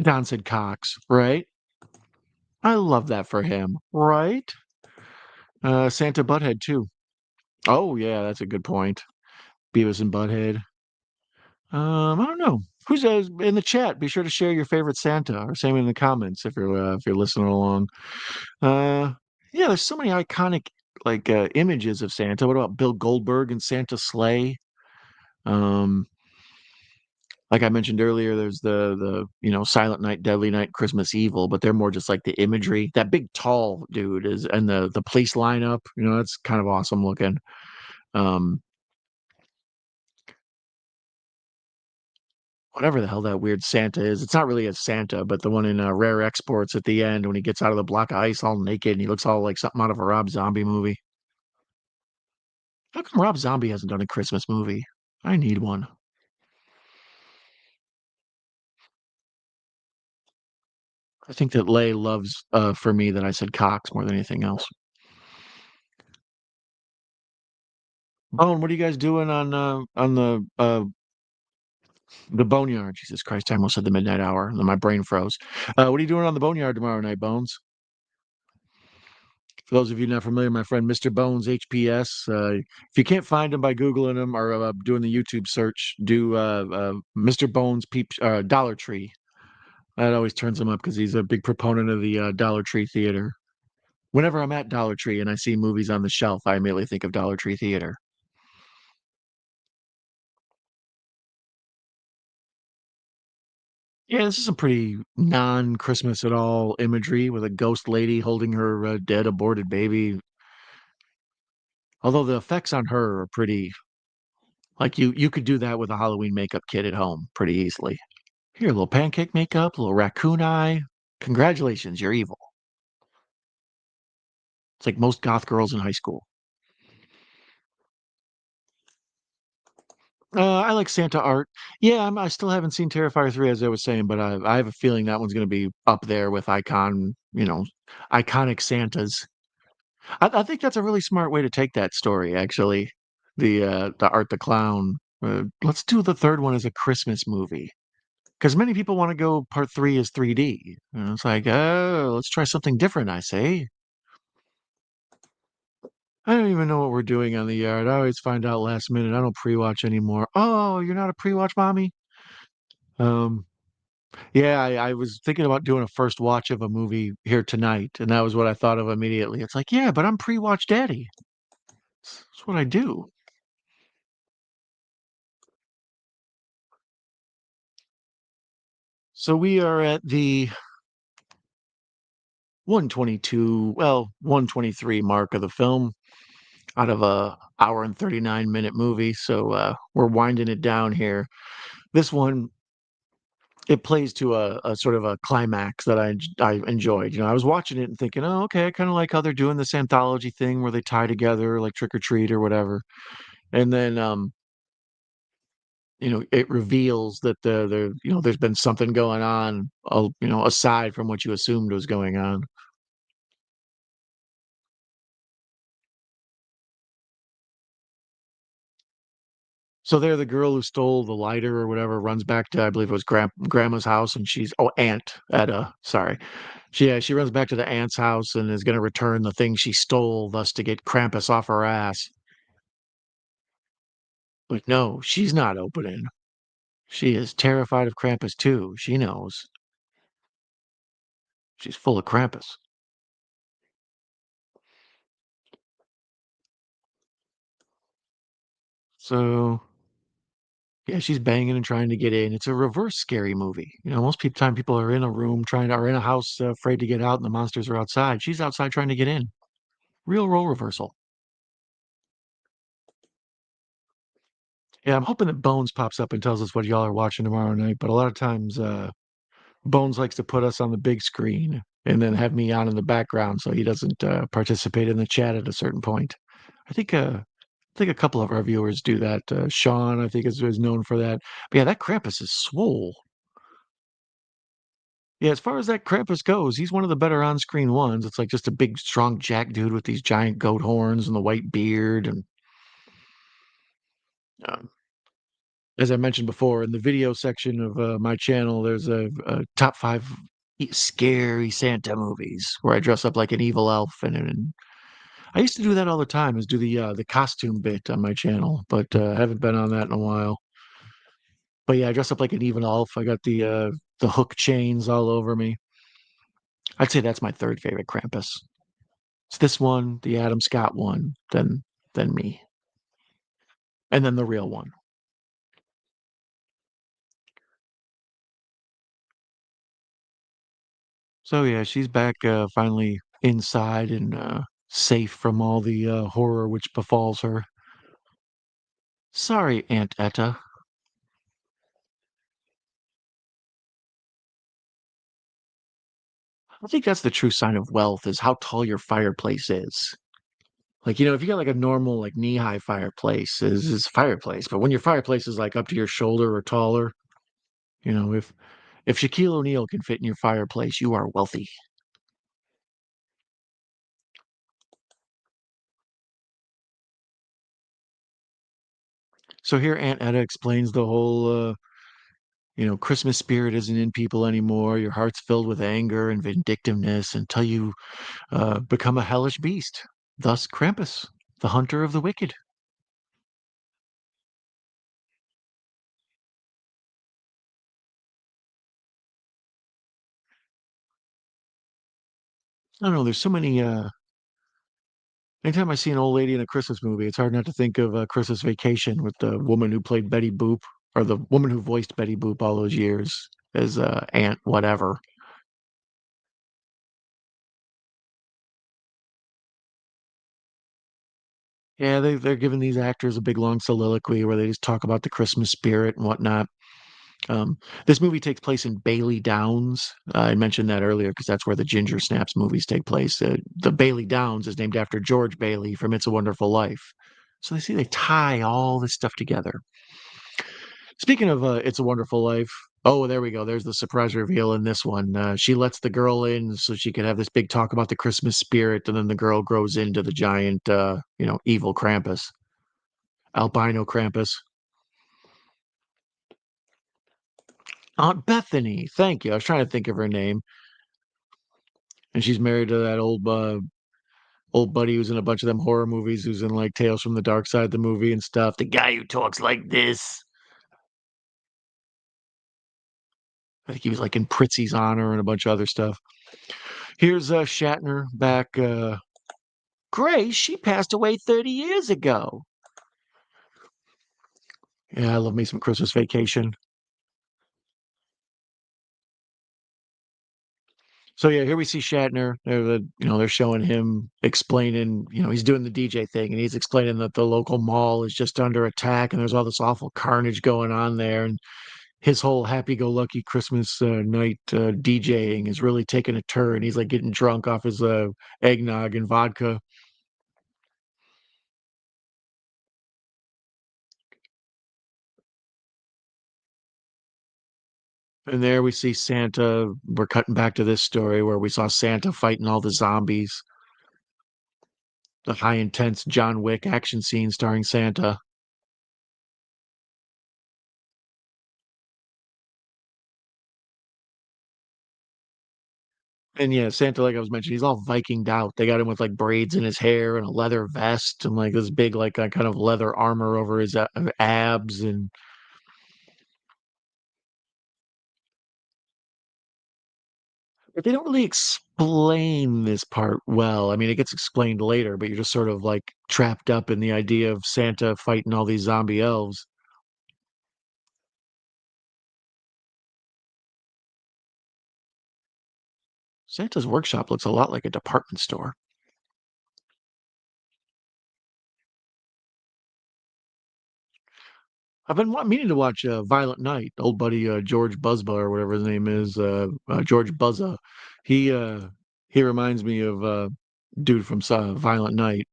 Don said Cox, right? I love that for him, right? Santa Butthead too. Oh yeah, that's a good point. Beavis and Butthead. I don't know. Who's in the chat? Be sure to share your favorite Santa, or same in the comments if you're listening along. Uh, yeah, there's so many iconic images of Santa. What about Bill Goldberg and Santa's sleigh? Um, like I mentioned earlier, there's the Silent Night, Deadly Night, Christmas Evil, but they're more just like the imagery. That big tall dude is, and the police lineup. That's kind of awesome looking. Um, whatever the hell that weird Santa is. It's not really a Santa, but the one in Rare Exports at the end when he gets out of the block of ice all naked and he looks all like something out of a Rob Zombie movie. How come Rob Zombie hasn't done a Christmas movie? I need one. I think that Lay loves for me that I said Cox more than anything else. Bone, what are you guys doing on the Boneyard? Jesus Christ, I almost said the midnight hour, and then my brain froze. What are you doing on the Boneyard tomorrow night, Bones? For those of you not familiar, my friend Mr. Bones HPS. If you can't find him by Googling him or doing the YouTube search, do Mr. Bones Dollar Tree. That always turns him up because he's a big proponent of the Dollar Tree Theater. Whenever I'm at Dollar Tree and I see movies on the shelf, I immediately think of Dollar Tree Theater. Yeah, this is some pretty non-Christmas at all imagery with a ghost lady holding her dead aborted baby. Although the effects on her are pretty, like you could do that with a Halloween makeup kit at home pretty easily. Here, a little pancake makeup, a little raccoon eye. Congratulations, you're evil. It's like most goth girls in high school. I like Santa art. Yeah, I still haven't seen Terrifier 3, as I was saying, but I have a feeling that one's going to be up there with iconic Santas. I think that's a really smart way to take that story, actually. The Art the Clown. Let's do the third one as a Christmas movie. Because many people want to go part three as 3D. And it's like, oh, let's try something different, I say. I don't even know what we're doing on the yard. I always find out last minute. I don't pre-watch anymore. Oh, you're not a pre-watch mommy? Um, yeah, I was thinking about doing a first watch of a movie here tonight, and that was what I thought of immediately. It's like, yeah, but I'm pre-watch daddy. That's what I do. So we are at the 122, well, 123 mark of the film out of a hour and 39-minute movie. So we're winding it down here. This one, it plays to a sort of a climax that I enjoyed. I was watching it and thinking, oh, okay, I kind of like how they're doing this anthology thing where they tie together like Trick or Treat or whatever. And then it reveals that there's been something going on, aside from what you assumed was going on. So there, the girl who stole the lighter or whatever runs back to, I believe it was grandma's house, and aunt Etta, sorry. She runs back to the aunt's house and is going to return the thing she stole, thus to get Krampus off her ass. Like, no, she's not opening. She is terrified of Krampus too. She knows. She's full of Krampus. So yeah, she's banging and trying to get in. It's a reverse scary movie. Most time people are in a room are in a house afraid to get out, and the monsters are outside. She's outside trying to get in. Real role reversal. Yeah, I'm hoping that Bones pops up and tells us what y'all are watching tomorrow night. But a lot of times, Bones likes to put us on the big screen and then have me on in the background, so he doesn't participate in the chat at a certain point. I think a couple of our viewers do that. Sean, I think, is known for that. But yeah, that Krampus is swole. Yeah, as far as that Krampus goes, he's one of the better on-screen ones. It's like just a big, strong Jack dude with these giant goat horns and the white beard. And um, as I mentioned before, in the video section of my channel, there's a top five scary Santa movies where I dress up like an evil elf, and I used to do that all the time. Is do the costume bit on my channel, but I haven't been on that in a while. But yeah, I dress up like an evil elf. I got the hook chains all over me. I'd say that's my third favorite Krampus. It's this one, the Adam Scott one, then me, and then the real one. So yeah, she's back finally inside and safe from all the horror which befalls her. Sorry, Aunt Etta. I think that's the true sign of wealth is how tall your fireplace is. Like, if you got like a normal like knee-high fireplace is a fireplace, but when your fireplace is like up to your shoulder or taller, if Shaquille O'Neal can fit in your fireplace, you are wealthy. So here Aunt Etta explains the whole Christmas spirit isn't in people anymore. Your heart's filled with anger and vindictiveness until you become a hellish beast. Thus Krampus, the hunter of the wicked. I don't know, there's so many anytime I see an old lady in a Christmas movie, it's hard not to think of Christmas Vacation with the woman who played Betty Boop, or the woman who voiced Betty Boop all those years as Aunt whatever. Yeah, they're giving these actors a big long soliloquy where they just talk about the Christmas spirit and whatnot. This movie takes place in Bailey Downs. I mentioned that earlier because that's where the Ginger Snaps movies take place. The Bailey Downs is named after George Bailey from It's a Wonderful Life. So they tie all this stuff together. Speaking of It's a Wonderful Life, oh, there we go. There's the surprise reveal in this one. She lets the girl in so she could have this big talk about the Christmas spirit, and then the girl grows into the giant, evil Krampus, albino Krampus. Aunt Bethany, thank you. I was trying to think of her name, and she's married to that old buddy who's in a bunch of them horror movies, who's in like Tales from the Dark Side of the movie and stuff. The guy who talks like this. I think he was like in Pritzi's Honor and a bunch of other stuff. Here's Shatner back. Grace, she passed away 30 years ago. Yeah, I love me some Christmas Vacation. So yeah, here we see Shatner. They're showing him explaining. He's doing the DJ thing, and he's explaining that the local mall is just under attack, and there's all this awful carnage going on there, and his whole happy-go-lucky Christmas night DJing is really taking a turn. He's like getting drunk off his eggnog and vodka. And there we see Santa. We're cutting back to this story where we saw Santa fighting all the zombies. The high intense John Wick action scene starring Santa. And yeah, Santa, like I was mentioning, he's all Vikinged out. They got him with like braids in his hair and a leather vest and like this big, like kind of leather armor over his abs. And But they don't really explain this part well. I mean, it gets explained later, but you're just sort of like trapped up in the idea of Santa fighting all these zombie elves. Santa's workshop looks a lot like a department store. I've been meaning to watch Violent Night. Old buddy George Buzzba or whatever his name is, George Buzza. He uh, he reminds me of dude from Violent Night.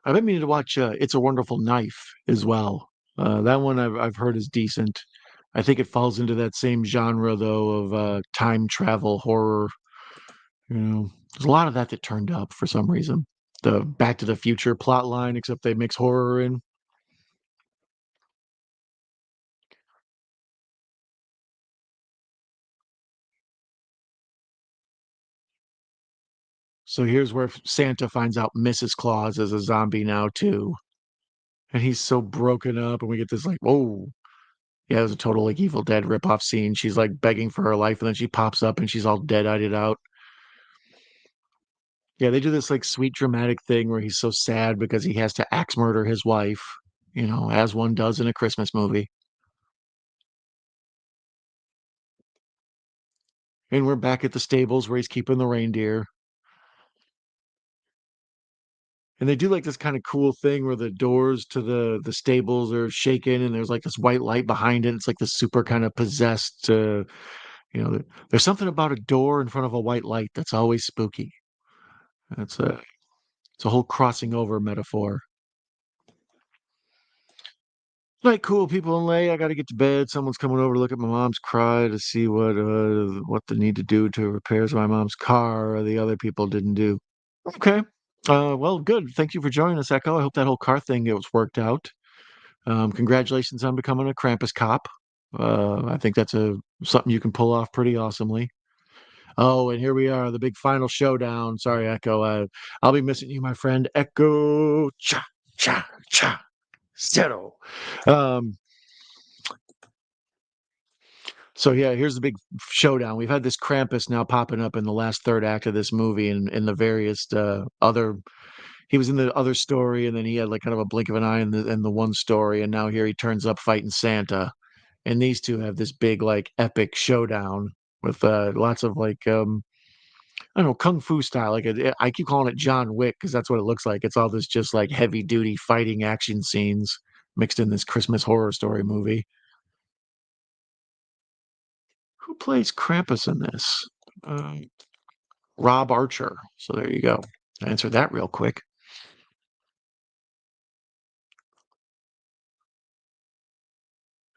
I've been meaning to watch It's a Wonderful Knife as well. That one I've heard is decent. I think it falls into that same genre though of time travel horror. There's a lot of that turned up for some reason. The Back to the Future plot line, except they mix horror in. So here's where Santa finds out Mrs. Claus is a zombie now too, and he's so broken up, and we get this like, whoa, yeah, it was a total like Evil Dead ripoff scene. She's like begging for her life, and then she pops up and she's all dead-eyed out. Yeah, they do this like sweet dramatic thing where he's so sad because he has to axe murder his wife, as one does in a Christmas movie. And we're back at the stables where he's keeping the reindeer. And they do like this kind of cool thing where the doors to the stables are shaken and there's like this white light behind it. It's like the super kind of possessed there's something about a door in front of a white light that's always spooky. It's a whole crossing over metaphor. Like, cool people in lay. I got to get to bed. Someone's coming over to look at my mom's cry to see what they need to do to repairs my mom's car. The other people didn't do. Okay. Well, good. Thank you for joining us, Echo. I hope that whole car thing was worked out. Congratulations on becoming a Krampus cop. I think that's a something you can pull off pretty awesomely. Oh, and here we are, the big final showdown. Sorry, Echo. I'll be missing you, my friend. Echo. Cha cha cha. Zero. Um, So yeah, here's the big showdown. We've had this Krampus now popping up in the last third act of this movie, and in the various other. He was in the other story, and then he had like kind of a blink of an eye in the one story, and now here he turns up fighting Santa, and these two have this big like epic showdown with lots of like I don't know, kung fu style. Like I keep calling it John Wick because that's what it looks like. It's all this just like heavy duty fighting action scenes mixed in this Christmas horror story movie. Who plays Krampus in this? Uh, Rob Archer. So there you go. I answered that real quick.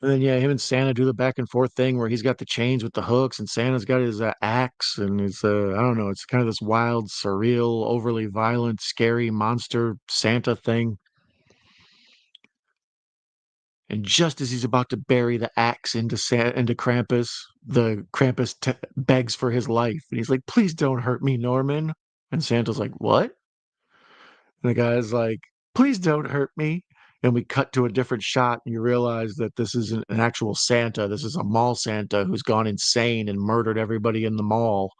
And then yeah, him and Santa do the back and forth thing where he's got the chains with the hooks, and Santa's got his axe, and his I don't know, it's kind of this wild, surreal, overly violent, scary monster Santa thing. And just as he's about to bury the axe into Krampus, the Krampus begs for his life, and he's like, "Please don't hurt me, Norman." And Santa's like, "What?" And the guy's like, "Please don't hurt me." And we cut to a different shot, and you realize that this isn't an actual Santa. This is a mall Santa who's gone insane and murdered everybody in the mall.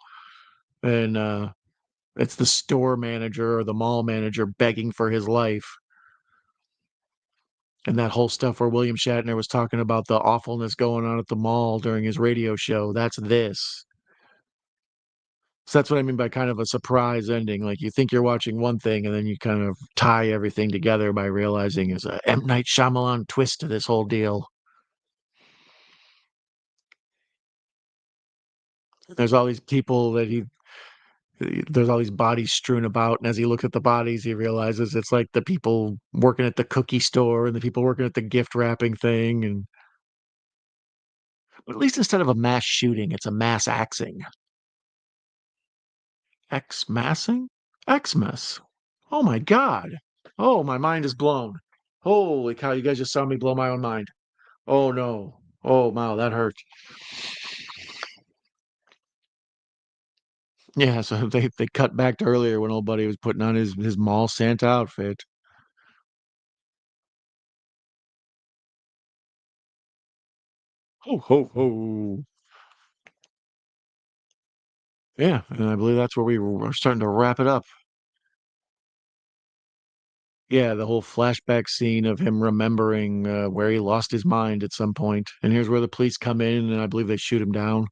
And it's the store manager or the mall manager begging for his life. And that whole stuff where William Shatner was talking about the awfulness going on at the mall during his radio show. That's this. So that's what I mean by kind of a surprise ending. Like you think you're watching one thing, and then you kind of tie everything together by realizing there's a M. Night Shyamalan twist to this whole deal. There's all these people that there's all these bodies strewn about, and as he looks at the bodies, he realizes it's like the people working at the cookie store and the people working at the gift wrapping thing. And but at least instead of a mass shooting, it's a mass axing. X-massing? Xmas. Oh my God. Oh, my mind is blown. Holy cow, you guys just saw me blow my own mind. Oh no. Oh wow, that hurt. Yeah, so they cut back to earlier when old buddy was putting on his mall Santa outfit. Ho ho ho. Yeah, and I believe that's where we were starting to wrap it up. Yeah, the whole flashback scene of him remembering, where he lost his mind at some point, and here's where the police come in, and I believe they shoot him down.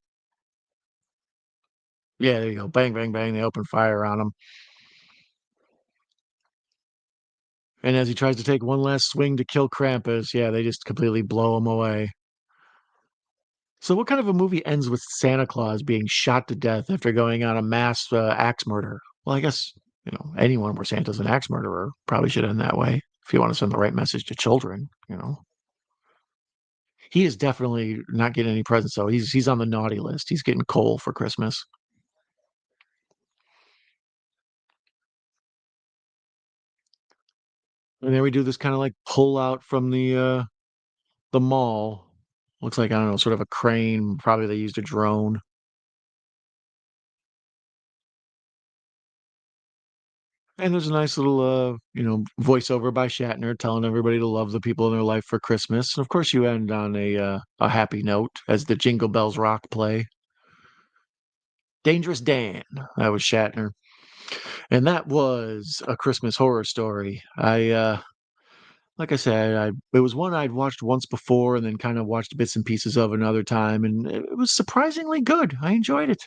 Yeah, there you go. Bang, bang, bang, they open fire on him, and as he tries to take one last swing to kill Krampus, yeah, they just completely blow him away. So what kind of a movie ends with Santa Claus being shot to death after going on a mass, axe murder? Well, I guess, anyone where Santa's an axe murderer probably should end that way if you wanna send the right message to children, you know? He is definitely not getting any presents, though. He's on the naughty list. He's getting coal for Christmas. And then we do this kinda, like, pull out from the mall. Looks like, I don't know, sort of a crane. Probably they used a drone. And there's a nice little, voiceover by Shatner telling everybody to love the people in their life for Christmas. And of course, you end on a happy note as the Jingle Bells Rock play. Dangerous Dan. That was Shatner. And that was A Christmas Horror Story. Like I said, it was one I'd watched once before and then kind of watched bits and pieces of another time, and it was surprisingly good. I enjoyed it.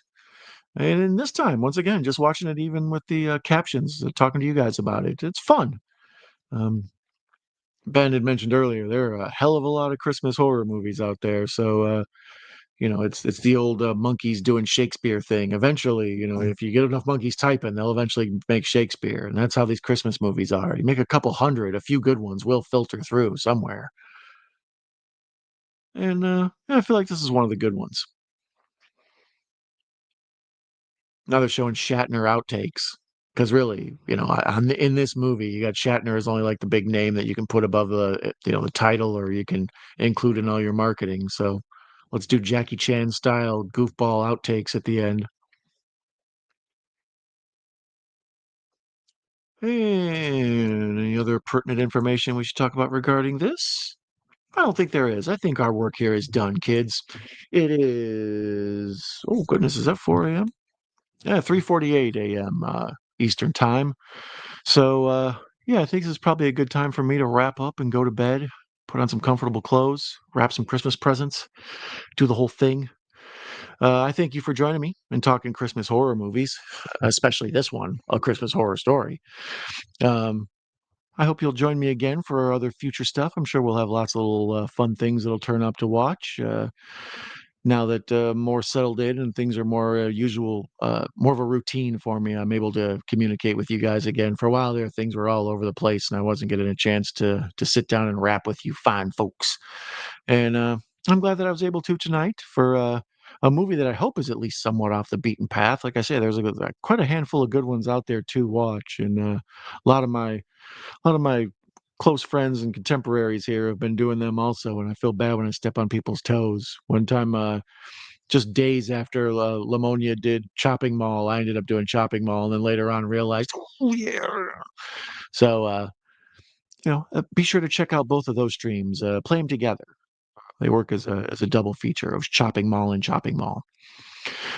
And then this time, once again, just watching it even with the captions, talking to you guys about it, it's fun. Um, Ben had mentioned earlier there are a hell of a lot of Christmas horror movies out there, so it's the old monkeys doing Shakespeare thing. Eventually, if you get enough monkeys typing, they'll eventually make Shakespeare, and that's how these Christmas movies are. You make a couple hundred, a few good ones will filter through somewhere. And, yeah, I feel like this is one of the good ones. Now they're showing Shatner outtakes, because really, in this movie, you got Shatner as only, like, the big name that you can put above the title or you can include in all your marketing, so let's do Jackie Chan style goofball outtakes at the end. And any other pertinent information we should talk about regarding this? I don't think there is. I think our work here is done, kids. It is, oh goodness, is that 4 AM? Yeah, 3:48 AM, Eastern Time. So, yeah, I think this is probably a good time for me to wrap up and go to bed, put on some comfortable clothes, wrap some Christmas presents, do the whole thing. I thank you for joining me and talking Christmas horror movies, especially this one, A Christmas Horror Story. Um, I hope you'll join me again for our other future stuff. I'm sure we'll have lots of little fun things that'll turn up to watch. Now that more settled in and things are more usual, more of a routine for me, I'm able to communicate with you guys again. For a while there, things were all over the place, and I wasn't getting a chance to sit down and rap with you fine folks. And I'm glad that I was able to tonight for a movie that I hope is at least somewhat off the beaten path. Like I say, there's quite a handful of good ones out there to watch, and a lot of my a lot of my close friends and contemporaries here have been doing them also, and I feel bad when I step on people's toes. One time, just days after Lamonia did Chopping Mall, I ended up doing Chopping Mall, and then later on realized, oh yeah. So, be sure to check out both of those streams. Play them together. They work as a double feature of Chopping Mall and Chopping Mall.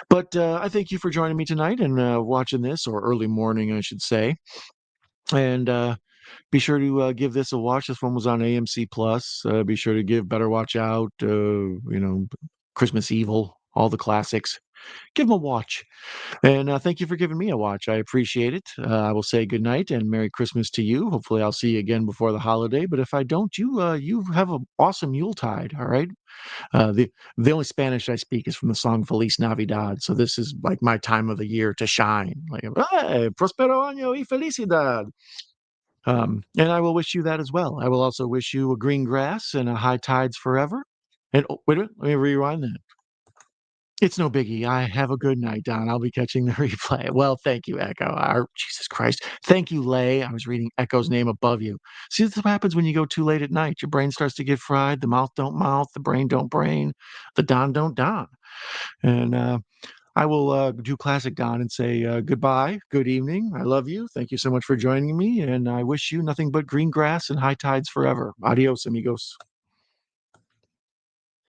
But I thank you for joining me tonight and watching this, or early morning, I should say. And be sure to give this a watch. This one was on AMC Plus. Be sure to give Better Watch Out, Christmas Evil, all the classics. Give them a watch. And thank you for giving me a watch. I appreciate it. I will say good night and Merry Christmas to you. Hopefully, I'll see you again before the holiday. But if I don't, you have an awesome Yuletide. All right. The only Spanish I speak is from the song Feliz Navidad. So this is like my time of the year to shine. Like, hey, prospero año y felicidad. And I will wish you that as well. I will also wish you a green grass and a high tides forever. And oh, wait a minute, let me rewind that. It's no biggie. I have a good night, Don. I'll be catching the replay. Well, thank you, Echo. Jesus Christ. Thank you, Lay. I was reading Echo's name above you. See, this is what happens when you go too late at night. Your brain starts to get fried. The mouth don't mouth. The brain don't brain. The Don don't Don. And I will do classic Don and say goodbye, good evening. I love you. Thank you so much for joining me. And I wish you nothing but green grass and high tides forever. Adios, amigos.